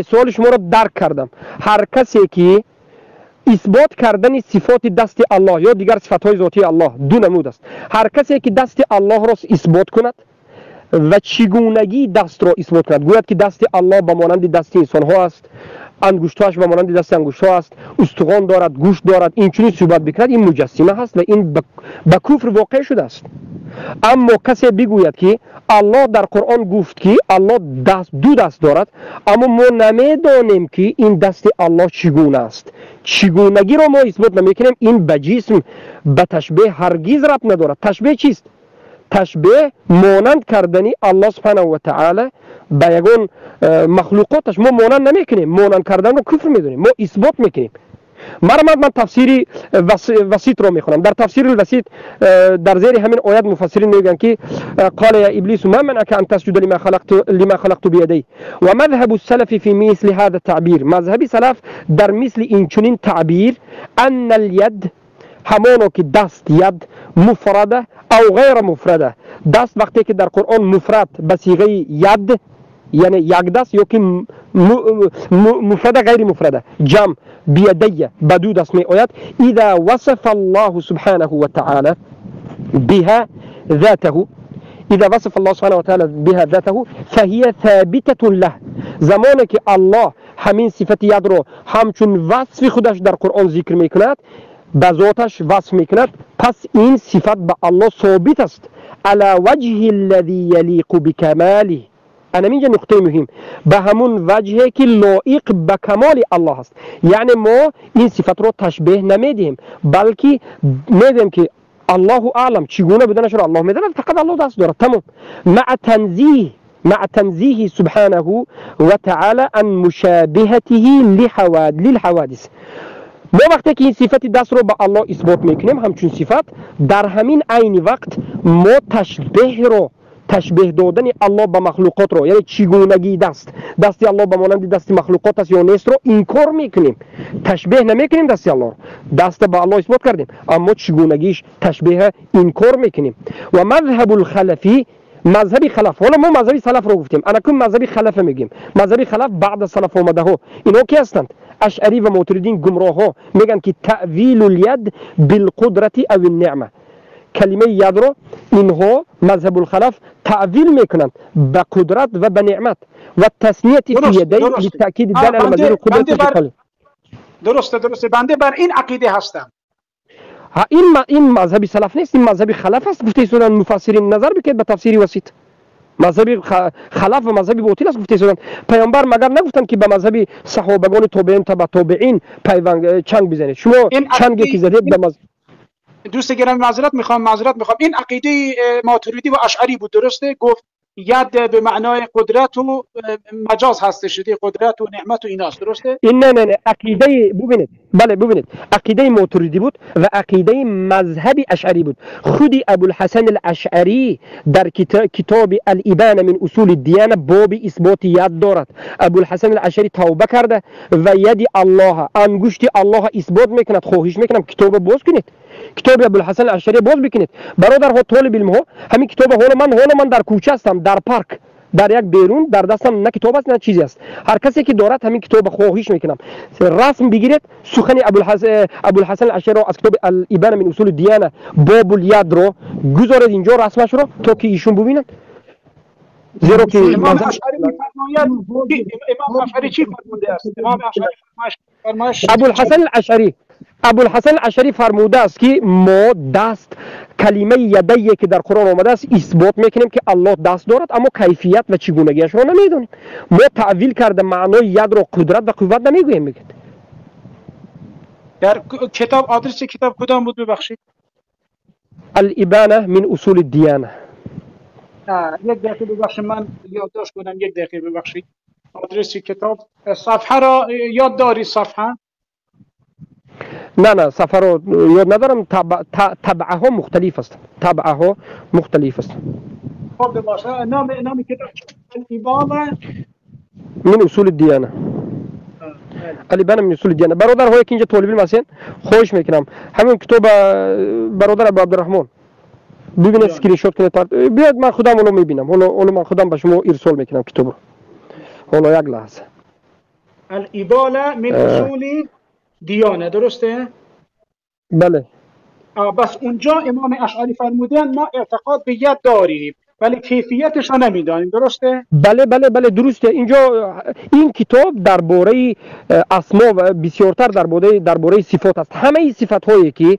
سوال شما رو درک کردم. هر کسی که اثبات کردن صفات دست الله یا دیگر صفات ذاتی الله دو نمود است. هر کسی که دست الله را اثبات کند و چگونگی دست را اثبات کند، گوید که دست الله به مانند دست انسان ها است، انگشتاش به مانند دست انگشت ها است، استخوان دارد، گوشت دارد، این چنین صحبت بکند، این مجسمه هست و این به کفر واقع شده است. اما کسی بگوید که الله در قرآن گفت که الله دو دست دارد، اما ما نمیدانیم که این دست الله چگونه است، چگونگی را ما اثبات نمیکنیم، این به جسم به تشبیه هرگز ربط ندارد. تشبیه چیست؟ تشبیه مانند کردنی الله سبحانه و تعالی به یگان مخلوقاتش ما مانند نمیکنیم، مانند کردن رو کفر میدونیم، ما اثبات میکنیم. من تفسیری وسیط رو میخونم. در تفسیر الوسیط در زیر همین آیت مفسرین میگن که قال یا ابلیس ما منعك ان تسجد لما خلقت بيدي و مذهب السلف في مثل هذا التعبير. مذهب سلف در مثل این چنین تعبیر ان الید همانو که دست، ید مفرده او غیر مفرده. دست وقتی که در قرآن مفرد به صیغه ید یعنی یک دست، یا که مفرده غیر مفرده جمع بیدیه بدو دست می آید. اذا وصف الله سبحانه و تعالی بها ذاته، اذا وصف الله سبحانه و تعالی بها ذاته فهي ثابته له. زمانی که الله همین صفت ید رو همچون وصف خودش در قرآن ذکر میکند، به ذاتش وصف میکند، پس این صفت به الله ثابت است على وجه الذي يليق بكماله. انا اینجا نقطه مهم، به همون وجهی که لایق به کمال الله است. یعنی ما این صفت رو تشبیه نمیدیم، بلکه میدیم که الله اعلم چگونه بدنش رو الله میداند، فقط الله دست دارد، تمام. مع تنزیه سبحانه و تعالی عن مشابهته للحوادث. ما وقتی که این صفت دست رو به الله اثبات میکنیم همچون صفت، در همین عین وقت ما تشبیه دادن الله به مخلوقات رو، یعنی چگونگی دست الله به مانند دست مخلوقات است یا نیست رو انکار میکنیم، تشبیه نمیکنیم دست الله رو. دست به الله اثبات کردیم اما چگونگیش تشبیه انکار میکنیم. و مذهب الخلفی، مذهبی خلف، حالا ما مذهبی سلف رو گفتیم، انا کن مذهبی خلف میگیم. مذهبی خلف بعد از سلف اومده ها، اینا کی هستند؟ اشعری و معترضین گمراه ها میگن که تأویل الید بالقدرت او النعمه، کلمه ید رو اینها مذهب الخلف تعویل میکنند به قدرت و به نعمت و تسنیت فی یدی لتأکید دل على مزید قدرت. درسته بنده بر این عقیده هستم. این مذهبی سلف نیست، این مذهبی خلف است. گفته شدن مفسرین نظر بکید به تفسیری وسیط. مذهبی خلف و مذهبی باطل است. گفته شدن پیامبر مگر نگفتن که به مذهبی صحابگان تابعین تبع تابعین پیوند چنگ بزنید؟ شما چنگی که زدید به مذهب. دوست گرامی معذرت میخوام این عقیده ماتریدی و اشعری بود، درسته؟ گفت ید به معنای قدرت و مجاز هستش، قدرت و نعمت و ایناست، درسته؟ این نه عقیده ببینید، بله ببینید، عقیده ماتریدی بود و عقیده مذهبی اشعری بود. خودی ابوالحسن الاشعری در کتاب الابانه من اصول الدیانه باب اثبات ید دارد. ابوالحسن الاشعری توبه کرده و ید الله، انگشت الله اثبات میکند. خواهش میکنم کتاب باز کنید، کتاب ابوالحسن الاشعری باز بکنید برادرها طالب علم ها. همین کتاب حالا من در کوچه هستم، در پارک، در یک بیرون، در دستم نه کتاب است نه چیزی است. هر کسی که دارد همین کتاب خواهش میکنم رسم بگیرید، سخن ابوالحسن الاشعری از کتاب الابانه من اصول الدیانه باب الید رو گذارید اینجا رسمش رو تا که ایشون ببینن. زیرا که امام اشعری میفرماید، امام اشعری چی فرموده است؟ امام اشعری فرمایش ابوالحسن الاشعری فرموده است که ما دست، کلمه یدی که در قرآن آمده است اثبات میکنیم که الله دست دارد اما کیفیت و چگونگیش رو نمیدونیم. ما تعویل کرده معنای ید رو قدرت و قوت نمیگوییم. میگید در کتاب، آدرس کتاب کدام بود ببخشید؟ الابانه من اصول الدیانه. یک دقیقه ببخشید من یادداشت کنم، یک دقیقه ببخشید. آدرس کتاب، صفحه را یاد داری؟ صفحه؟ نه صفحه رو یاد ندارم. طبعه ها مختلف است، طبعه ها مختلف است. خب باشه، نام کتاب الابانه من اصول الدیانه. الابانه من اصول الدیانه. برادرها که اینجا طالب علم هستین خواهش میکنم همین کتاب برادر ابو عبدالرحمن ببینید، اسکرین شات کنید بیاد، من خودم اونو میبینم. اونو من خودم به شما ارسال میکنم کتاب رو. حالا یک لحظه. الابانه من اصول دیانه، درسته؟ بله. بس اونجا امام اشعری فرمودن ما اعتقاد به ید داریم ولی کیفیتش رو نمیدانیم، درسته؟ بله درسته. اینجا این کتاب درباره اسما و بسیارتر درباره صفات است. همه صفات هایی که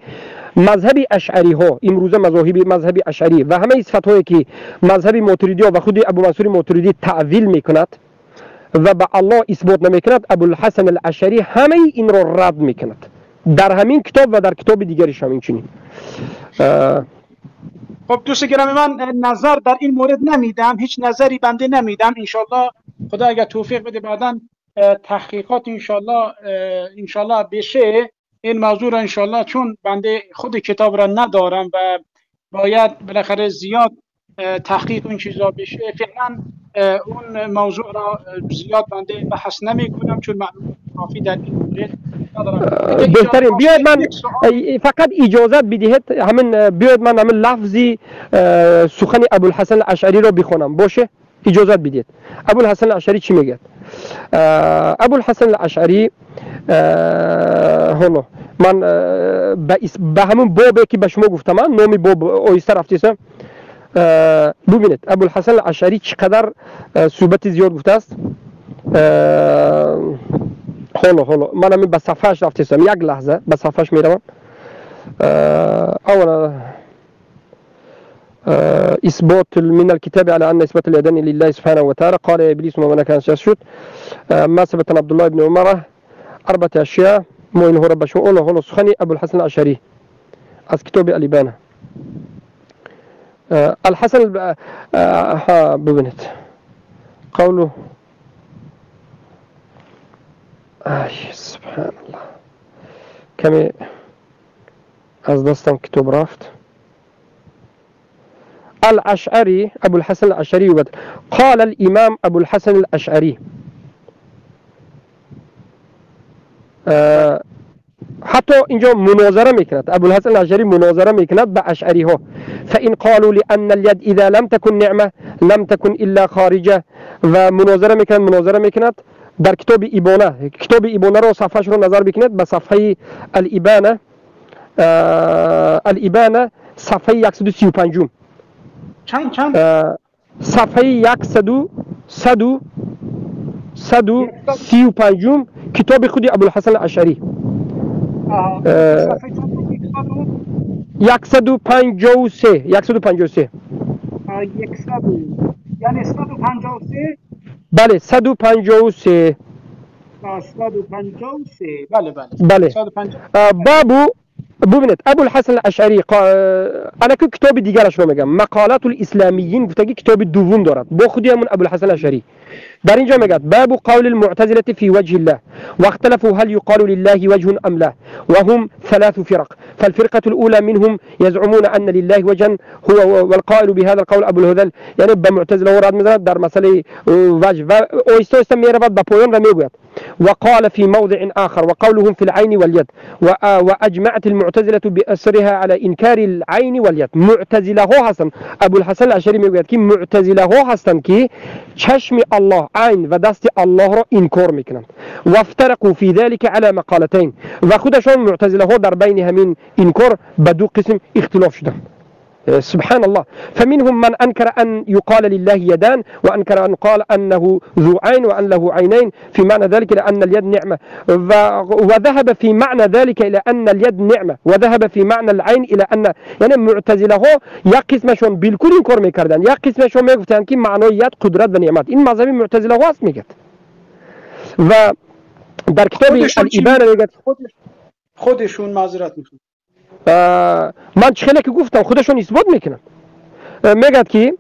مذهب اشعری ها امروزه مذهب اشعری و همه صفات هایی که مذهب ماتریدی ها و خود ابو منصور ماتریدی تعویل میکند و به الله اثبات نمیکند، ابوالحسن الاشعری همه این را رد میکند در همین کتاب و در کتاب دیگرش هم اینچنین. خب دوست گرامی من نظر در این مورد نمیدم، هیچ نظری بنده نمیدم. انشالله خدا اگر توفیق بده بعداً تحقیقات انشالله بشه این موضوع را، انشالله چون بنده خود کتاب را ندارم و باید بالاخره زیاد تحقیق این چیزا بشه، فعلا اون موضوع را زیاد بنده بحث نمی کنم چون معلومات کافی در این مورد ندارم. بهترین بیاید من فقط اجازت بدهید همین بیاید من همین لفظی سخن ابوالحسن الاشعری را بخونم، باشه؟ اجازت بدید. ابوالحسن الاشعری چی میگه؟ ابوالحسن الاشعری حالا من به همون بابی که به شما گفتم، من نامی باب آیسته رفتیسم. ببینید ابوالحسن الاشعری چقدر صحبت زیاد گفته است. حالا من همین به صفحهش رفتیسم، یک لحظه به صفحهش میروم. اولا اثبات من الكتاب على ان اثبات اليدين لله سبحانه وتعالى. قال ابليس وما كان يسجد ما ثبت عبد الله بن عمر اربعه اشياء ما انه رب شو هنا سخني ابو الحسن الاشعري از کتاب الابانه. الحسن ببینید قوله سبحان الله کمی از دستم کتاب رفت. الاشعری ابو الحسن الاشعری گفت قال الامام ابو الحسن الاشعری حتى اینجا مناظره میکند ابو الحسن الاشعری مناظره میکند با اشعری ها فان قالوا لان اليد اذا لم تكن نعمه لم تكن الا خارجه و مناظره میکند در کتاب ایبانه رو صفحهش رو نظر بکنید به صفحه الایبانه صفحه 135 چند صفحه 135 کتاب خود ابو الحسن الاشعری 153 یعنی 153 بله 153 153 بله بله 150 بابو ببینید ابو الحسن الاشعری انا که کتاب دیگرش رو میگم مقالات الاسلامیین گفته کتاب دوم دارد با خودی همون ابو الحسن الاشعری در اینجا میگه باب قول المعتزله في وجه الله واختلفوا هل يقال لله وجه ام لا وهم 3 فرق فالفرقه الاولى منهم يزعمون ان لله وجها هو والقائل بهذا القول ابو الهذل يعني بمعتزله وراد میزند در مسئله وجه و اویست میرود با پایان و میگوید وقال في موضع آخر وقولهم في العين واليد وأجمعت المعتزلة بأسرها على إنكار العين واليد معتزله هستن أبو الحسن الأشعري میگوید که معتزله هستن که چشم الله عین و دست الله را انکار میکنند وافترقوا في ذلك على مقالتين و خودشان معتزله ها در بین همین انکار به دو قسم اختلاف شدند سبحان الله فمنهم من أنكر أن يقال لله يدان وأنكر أن قال أنه ذو عين وأن له عينين في معنى ذلك لأن اليد نعمة وذهب في معنى ذلك إلى أن اليد نعمة وذهب في معنى العين إلى أن يعني معتزله یا قسمشون بالکل این کار میکردن یا قسمشون میگفتن که معنای ید قدرت و نعمت این مذهب معتزله هست میگه و در کتاب الایبانه میگه خودشون معذرت میخوام من خیلی که گفتم خودشون اثبات میکنن میگه که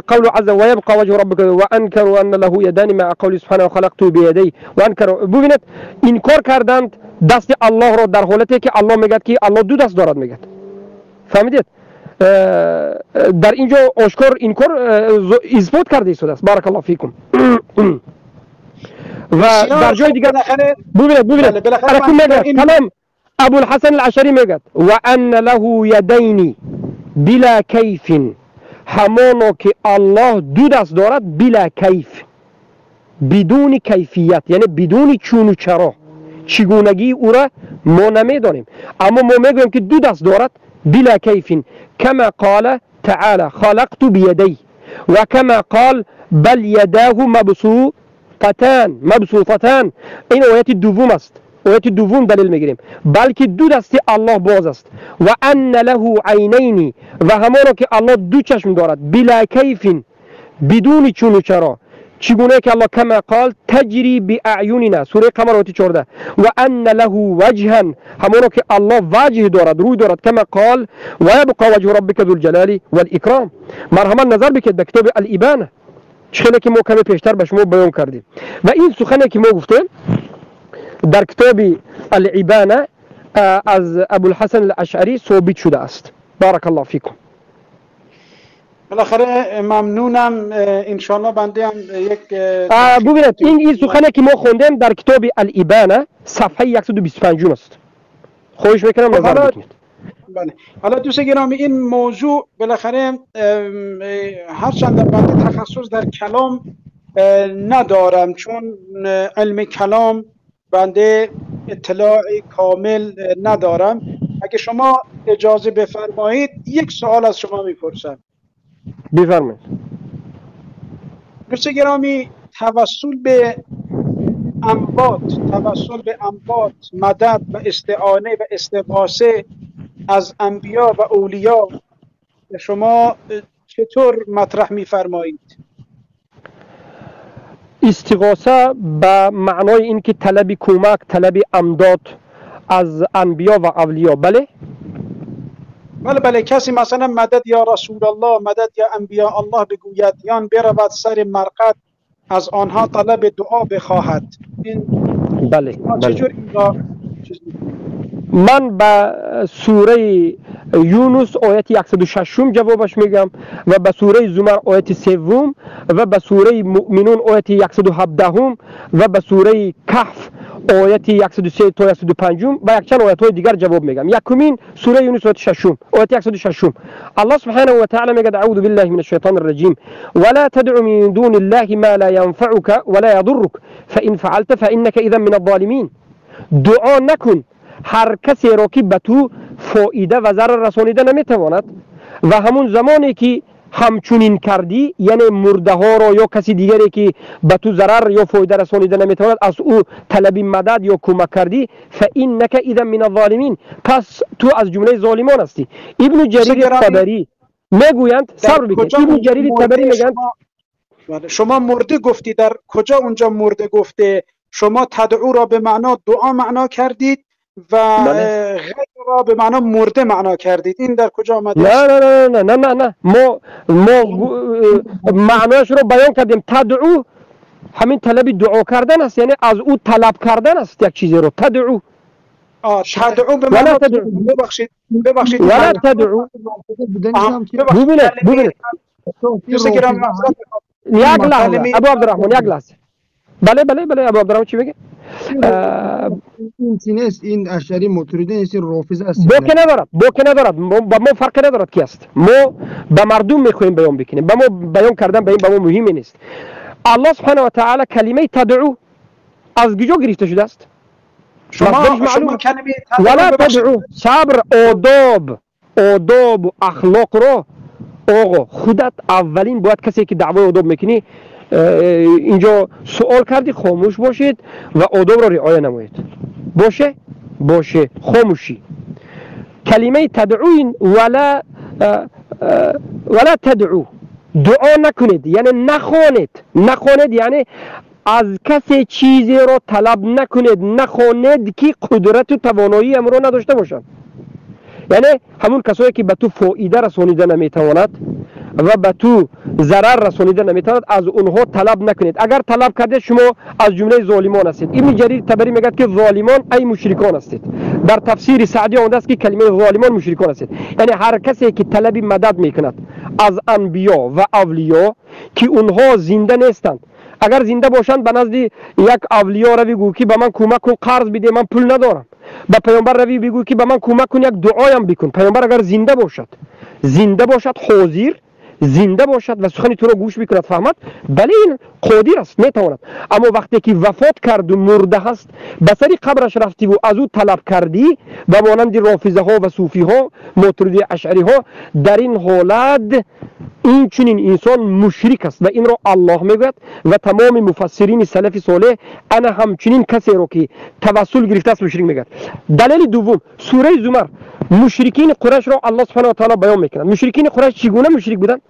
قول عز ويبقى وجه ربك وانكروا ان له يدان مع قول سبحانه وخلقته بيديه وانكروا ببینید انکار کردند دست الله رو در حالتی که الله میگه که الله دو دست دارد میگه فهمیدید در اینجا آشکار انکار اثبات کرده شده است بارک الله فیکم و در جای دیگر ببینید کلام ابو الحسن الاشعری میگه و ان له یدین بلا کیف همانو که الله دو دست دارد بلا کیف بدون کیفیت یعنی بدون چون و چرا چگونگی او را ما نمیدانیم اما ما میگویم که دو دست دارد بلا کیف کما قال تعالی خلقت بیدی و کما قال بل یداه مبسوطتان این آیت دوم است آیت دوم دلیل میگیریم بلکه دو دست الله باز است و ان له عینین و همانو که الله دو چشم دارد بلا کیف بدون چون و چرا چگونه که الله کما قال تجری باعیننا سوره قمر آیت 14 و ان له وجها همانو که الله وجه دارد روی دارد کما قال و یبقى وجه ربک ذو الجلال والاکرام مرحبا نظر بکید به کتاب الایبانه چخیلی که ما کمی پیشتر به شما بیان کردیم و این سخنی که ما گفتیم در کتاب الایبانه از ابو الحسن الاشعری ثابت شده است بارک الله فیکم بالاخره ممنونم انشالله بنده هم یک ببینید این سخنی که ما خوندیم در کتاب الایبانه صفحه 125 است خواهش میکنم نظر بکنید بله حالا دوست گرامی این موضوع بالاخره هرچند بنده تخصص در کلام ندارم چون علم کلام بنده اطلاع کامل ندارم اگه شما اجازه بفرمایید یک سوال از شما میپرسم بفرمایید دوست گرامی توسل به اموات مدد و استعانه و استغاثه از انبیا و اولیا شما چطور مطرح میفرمایید؟ استغاثه به معنای این که طلب کمک طلب امداد از انبیا و اولیا بله؟ بله کسی مثلا مدد یا رسول الله مدد یا انبیا الله بگوید یا برود سر مرقد از آنها طلب دعا بخواهد این بله چجور اینجا من به سوره یونس آیت 106 جوابش میگم و به سوره زمر آیت 3 و به سوره مؤمنون آیت 117 و به سوره کهف آیت 103 تا 105 و یک چند آیت های دیگر جواب میگم. یکمین سوره یونس آیت 6 آیت 106 الله سبحانه و تعالی میگه اعوذ بالله من الشیطان الرجیم ولا تدع من دون الله ما لا ينفعك ولا يضرك فإن فعلت فإنك إذا من الظالمین. دعا نکن هر کسی را که به تو فایده و ضرر رسانیده نمیتواند و همون زمانی که همچنین کردی یعنی مرده ها را یا کسی دیگری که به تو ضرر یا فایده رسانیده نمیتواند از او طلب مدد یا کمک کردی فإنک اذا من الظالمین پس تو از جمله ظالمان هستی. ابن جریر طبری میگویند صبر بکن. ابن جریر طبری میگویند شما مرده گفتی، در کجا اونجا مرده گفته؟ شما تدعو را به معنا دعا معنا کردید و غیر را به معنا مرده معنا کردید. این در کجا آمده؟ نه ما معناش رو بیان کردیم. تدعو همین طلب دعا کردن است، یعنی از او طلب کردن است یک چیزی رو. تدعو تدعو به معنا ببخشید ولا تدعو. ببینید یک لحظه ابو عبدالرحمن یک لحظه. بله ابو عبدالرحمن چی میگه؟ این اشعری ماتریدی نیست، رافضه است. بوک ندارد با ما فرق ندارد کی است. ما به مردم میخوایم بیان بکنیم، با ما بیان کردن به این با ما مهمی نیست. الله سبحانه و تعالی کلمه تدعو از کجا گرفته شده است؟ شما کلمه ولا تدعو صبر آداب و اخلاق را آقا خودت اولین باید کسی که دعوای آداب میکنی اینجا سوال کردی خاموش باشید و آداب را رعایت نمایید. باشه خاموشی. کلمه تدعوین ولا تدعو دعا نکنید یعنی نخوانید یعنی از کسی چیزی را طلب نخوانید که قدرت و توانایی امر را نداشته باشند. یعنی همون کسایی که به تو فایده رسانیده نمیتواند و به تو ضرر رسانیده نمیتواند از اونها طلب نکنید. اگر طلب کردید شما از جمله ظالمان هستید. ابن جریر طبری میگه که ظالمان ای مشرکان هستید. در تفسیر سعدی آمده است که کلمه ظالمان مشرکان هستید، یعنی هر کسی که طلب مدد میکند از انبیا و اولیا که اونها زنده نیستند. اگر زنده باشند به نزد یک اولیا روی گو که به من کمک کن، قرض بده من پول ندارم. به پیامبر روی بگو که به من کمک کن، یک دعایم بکن. پیامبر اگر زنده باشد حاضر زنده باشد و سخن تو را گوش بکند فهمد، بله این قادر است میتواند. اما وقتی که وفات کرد و مرده هست به سری قبرش رفتی و از او طلب کردی و مانند رافضه ها و صوفی ها ماتریدی اشعری ها، در این حالت این چنین انسان مشرک است و این را الله میگوید و تمام مفسرین سلف صالح انا همچنین کسی را که توسل گرفته است مشرک میگوید. دلیل دوم سوره زمر مشرکین قریش را الله سبحانه و تعالی بیان میکند. مشرکین قریش چگونه مشرک بودند؟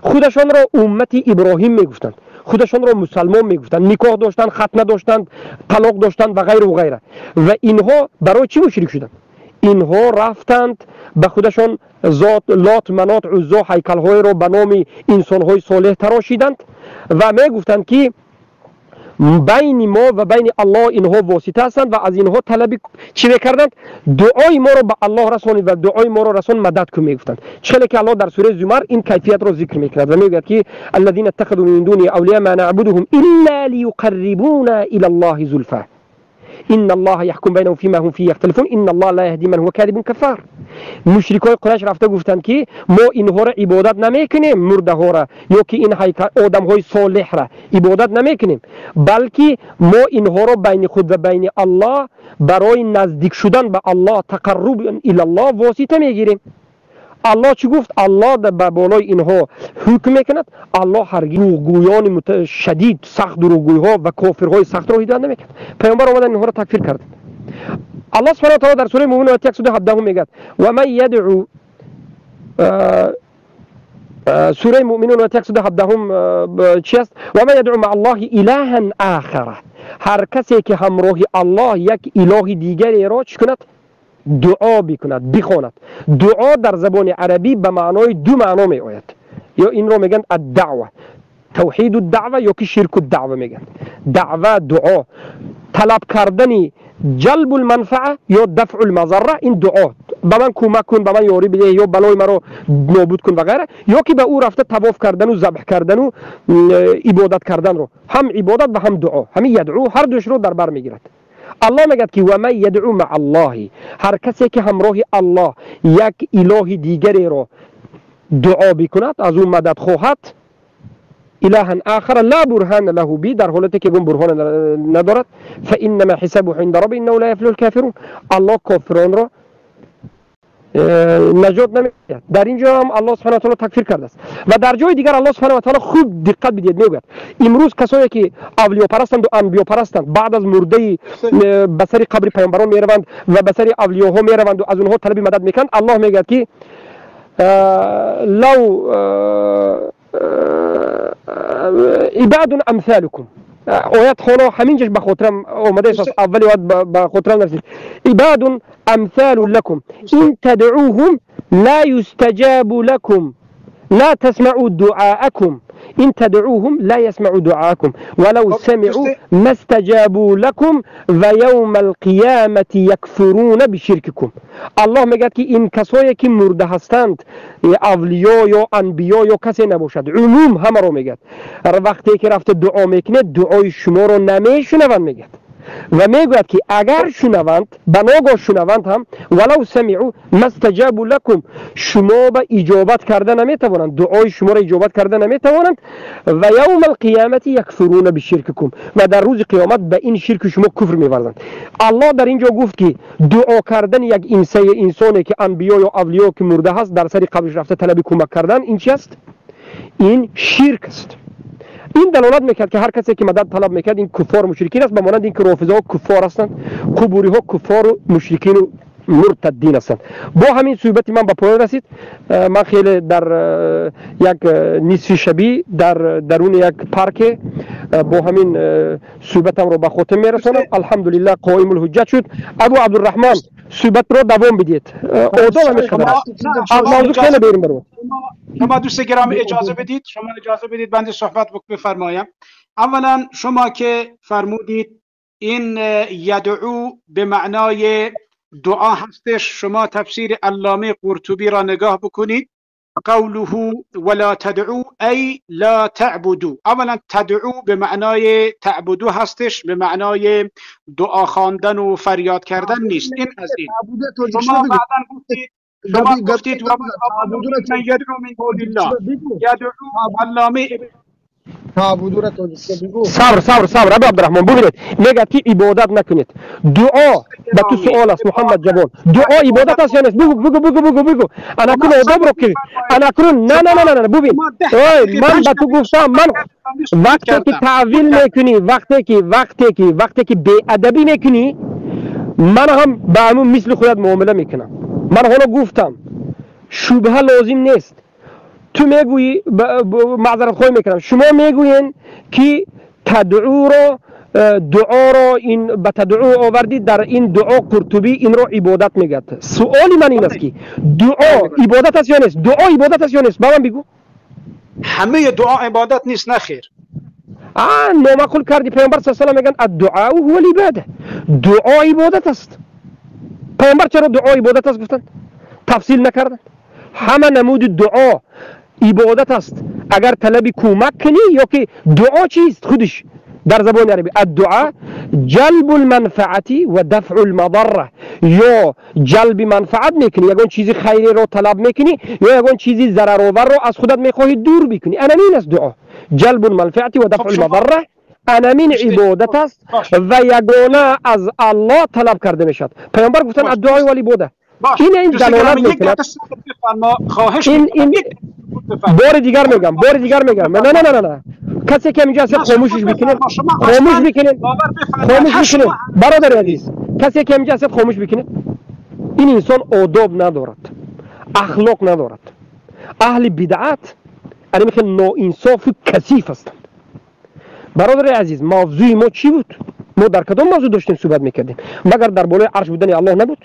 خودشان را امت ابراهیم میگفتند، خودشان را مسلمان میگفتند، نکاح داشتند، ختنه داشتند، طلاق داشتند و غیره و غیره. و اینها برای چی مشرک شدند؟ اینها رفتند به خودشان لات منات عزا هیکل‌های را به نام انسان‌های صالح تراشیدند و میگفتند که بین ما و بین الله اینها واسطه هستند و از اینها طلب چی میکردند؟ دعای ما را به الله رسانید و دعای ما را رسان مدد کن میگفتند. چه که الله در سوره زمر این کیفیت را ذکر میکند و میگوید که الذين اتخذوا من دونه اولیاء ما نعبدهم الا ليقربونا الى الله زلفى ان الله يحكم بينهم فيما هم فيه يختلفون ان الله لا يهدي من هو كاذب كفار. مشرکای قریش رفته گفتند که ما اینها را عبادت نمیکنیم، مرده ها را یا که این آدم های صالح را عبادت نمیکنیم، بلکه ما اینها را بین خود و بین الله برای نزدیک شدن به الله تقرب الی الله واسطه میگیریم. الله چی گفت؟ الله در بالای اینها حکم میکند. الله هرگز دروغگویان شدید سخت دروغگویها و کافرهای سخت را هدایت نمیکند. پیامبر آمدن اینها را تکفیر کرد. الله سبحانه و تعالی در سوره مومنون آیه 117 میگه و من یدعو سوره مومنون آیه 117 چی است؟ و من یدعو مع الله الها آخر. هر کسی که همراه الله یک اله دیگری را چی کند؟ دعا بکند، بخواند. دعا در زبان عربی به معنای دو معنا می آید، یا این رو میگن الدعوه، توحید الدعوه یا که شرک الدعوه میگن. دعوه دعا، طلب کردن جلب المنفعه یا دفع المضره، این دعا به من کمک کن، به من یاری بده، یا بلای مرا نابود کن و غیره، یا که به او رفته طواف کردن و ذبح کردن و عبادت کردن رو، هم عبادت و هم دعا، همین یدعو هر دوش رو در بر میگیرد. الله میگه که و من یدعو مع الله، هر کسی که همراه الله یک اله دیگری رو دعا بکند، از اون مدد خواهد، اله آخر لا برهان له بی، در حالتی که اون برهان ندارد، فانما حسابه عند ربه انه لا يفلح الكافرون، الله کافران رو نجات نمیدهد. در اینجا هم الله سبحانه و تعالی تکفیر کرده است. و در جای دیگر الله سبحانه و تعالی خوب دقت بدید میگوید امروز کسایی که اولیاء پرستند و انبیا پرستند، بعد از مرده به سر قبر پیامبران میروند و به سر اولیاء ها میروند و از اونها طلب مدد میکنند، الله میگه که لو عباد امثالكم، آیت خدا همینجاش به خاطرم اومده است، اولی وقت به خاطرم نرسید. عباد امثال لكم ان تدعوهم لا يستجاب لكم لا تسمعوا دعاءكم إن تدعوهم لا يسمعوا دعاءكم ولو سمعوا ما استجابوا لكم ويوم القيامة يكفرون بشرككم. الله میگه که این کسایی که مرده هستند، اولیا یا انبیا یا کسی نباشد، عموم همه رو میگه، وقتی که رفته دعا میکنه دعای شما رو نمیشنوند میگه و میگوید که اگر شنوند، بناگاه شنوند هم، ولو سمعوا ما استجابوا لكم، شما به اجابت کرده نمیتوانند، دعای شما را اجابت کرده نمیتوانند، و یوم القیامت یکفرون بشرککم، و در روز قیامت به این شرک شما کفر میورزند. الله در اینجا گفت که دعا کردن یک انسانی که انبیا یا اولیاء که مرده هست در سر قبرش رفته طلب کمک کردن، این چی است؟ این شرک است. این دلالت میکرد که هر کسی که مدد طلب میکرد این کفار مشرکین است، به مانند اینکه رافضه ها کفار هستند، قبوری ها کفار و مشرکین و مرتدین هستند. با همین صحبت من به پایان رسید. من خیلی در یک نصف شبی در درون یک پارک با همین صحبتم رو به خاتم میرسانم. الحمدلله قائم الحجت شد. ابو عبدالرحمن صحبت رو دوام بدید. آداب همیشه موضوع خیلی بریم برو. شما دوست گرامی اجازه بدید بنده صحبت بفرمایم. اولا شما که فرمودید این یدعو به معنای دعا هستش، شما تفسیر علامه قرطبی را نگاه بکنید. قوله ولا تدعو ای لا تعبدو، اولا تدعو به معنای تعبدو هستش، به معنای دعا خواندن و فریاد کردن نیست. این از این. شما بعداً گفتید و من یدعو من دون الله، یدعو علامه صبر ابو عبدالرحمن ببینید میگه که عبادت نکنید. دعا به تو سوال است محمد جوان، دعا عبادت است یا نیست؟ بگو انا کنم آداب رو که انا کنم نه ببین من به تو گفتم، من وقتی که تعویل میکنی، وقتی که بی ادبی میکنی، من هم به همون مثل خودت معامله میکنم. من حالا گفتم شبهه لازم نیست. تو میگویی معذرت خواهی میکنم، شما میگوین که تدعو رو دعا رو این به تدعو آوردید، در این دعا قرطبی این رو عبادت میگه. سوالی من این است که دعا عبادت است یا نیست؟ دعا عبادت است یا نیست؟ با من بگو. همه دعا عبادت نیست، نخیر. نامعقول کردی. پیامبر صلی الله علیه و آله میگن الدعاء هو العباده، دعا عبادت است. پیامبر چرا دعا عبادت است گفتن؟ تفصیل نکردن. همه نمود دعا عبادت است. اگر طلب کمک کنی یا که دعا چیست خودش در زبان عربی الدعاء جلب المنفعتی و دفع المضره، یا جلب منفعت میکنی، یگان چیزی خیری رو طلب میکنی یا یگان چیزی ضرر آور رو از خودت میخواهی دور بکنی. انامین است دعا، جلب المنفعتی و دفع المضره، انامین عبادت است و یگانه از الله طلب کرده میشد. پیامبر گفتن الدعاء و العباده. این دلالت میکند. این بار دیگر میگم نه کسی که اینجا هست خاموشش بکنید، برادر عزیز، کسی که اینجا هست خاموش بکنید. این انسان آداب ندارد، اخلاق ندارد. اهل بدعت یعنی که ناانصاف و کثیف هستند. برادر عزیز، موضوع ما چی بود؟ ما در کدام موضوع داشتیم صحبت میکردیم؟ مگر در بالای عرش بودن الله نبود؟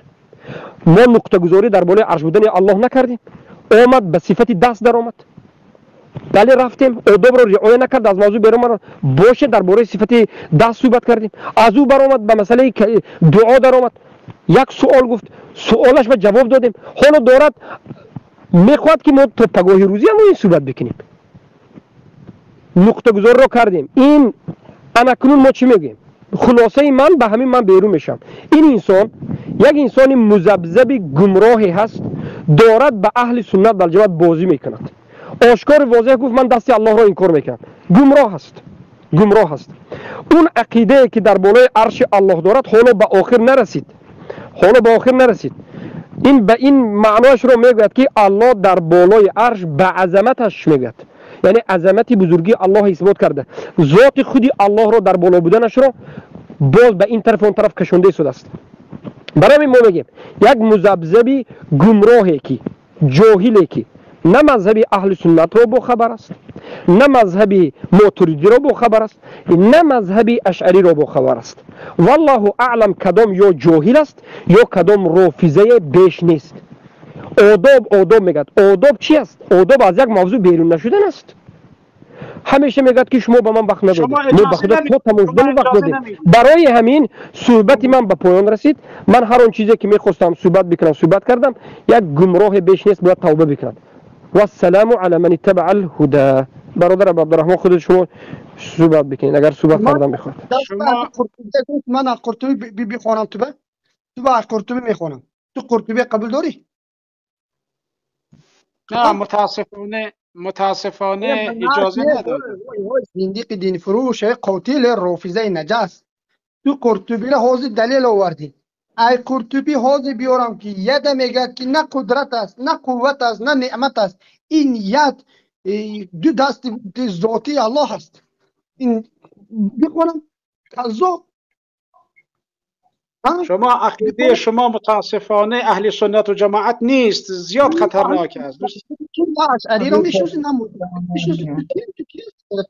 ما نقطه گذاری در بالای عرش بودن الله نکردیم؟ آمد به صفت دست در آمد، بله رفتیم آداب رو رعایت نکرد، از موضوع بیرون باشه در باره صفت دست صحبت کردیم. از او برآمد به مسئله دعا در آمد. یک سوال گفت سوالش به جواب دادیم. حالا دارد میخواد که ما تو پگاهی روزی هم این صحبت بکنیم. نقطه گذار رو کردیم. این انکنون ما چی میگیم؟ خلاصه من به همین من بیرون میشم. این انسان یک انسان مذبذب گمراهی هست، دارد به اهل سنت در جواب بازی میکند. آشکار واضح گفت من دست الله را انکار میکنم. گمراه است. گمراه است. اون عقیده که در بالای عرش الله دارد حالا به آخر نرسید. حالا به آخر نرسید. این به این معناش رو میگوید که الله در بالای عرش به عظمتش میگوید، یعنی عظمت بزرگی الله اثبات کرده. ذات خودی الله رو در بالا بودنش رو باز به این طرف اون طرف کشونده شده است. برای ما میگیم یک مذبذبی گمراهی که جاهلی که نه مذهبی اهل سنت رو با خبر است، نه مذهبی ماتریدی رو با خبر است، نه مذهبی اشعری رو با خبر است. والله اعلم کدام یا جاهل است یا کدام رافضه بیش نیست. آداب میگد. آداب چی است؟ آداب از یک موضوع بیرون نشدن است. همیشه میگد که شما به من وقت ندادید. من به خدا تو تمام وقت دادید. برای همین صحبت من به پایان رسید. من هر اون چیزی که میخواستم صحبت بکنم صحبت کردم. یک گمراه بیش نیست باید توبه بکند. و السلام علی من اتبع الهدى. برادر عبدالرحمن خودت شما صحبت بکنید اگر صحبت کردم بخواد. من از قرطبی بخوانم تو از قرطبی میخوانم. تو قرطبی قبول داری؟ نه متاسفانه اجازه نداره. زندیق دین فروش قاتل رافضه نجس. تو قرطبی را حاضر دلیل آوردی. ای قرطبی حاضر بیارم که ید میگه که نه قدرت است، نه قوت است، نه نعمت است. این ید دو دست ذاتی الله است. این بخونم کذاب. شما عقیده شما متاسفانه اهل سنت و جماعت نیست، زیاد خطرناک است. اشعری رو میشوسی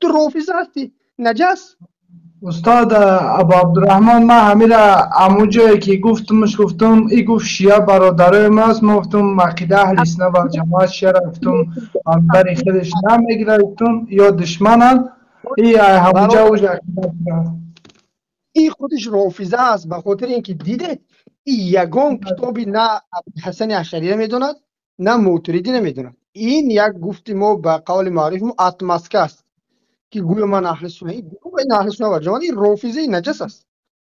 تو رافضه هستی نجس. استاد ابو عبدالرحمن ما همیرا امو جایی که گفتم ای گفت شیعه برادرای ماست. ما گفتم عقیده اهل سنت و جماعت شیعه رفتم بری خودش نمیگرفتم یا دشمنن ای همونجا اوج عقیده. این خودش رافضه است به خاطر اینکه دیده این یگان کتابی نه حسن اشعری میدوند نه ماتریدی نمیدوند. این یک گفتی ما به قول معروف اتمسک است که گوی من اهل سنت این اهل سنت و جماعت این رافضه نجس است.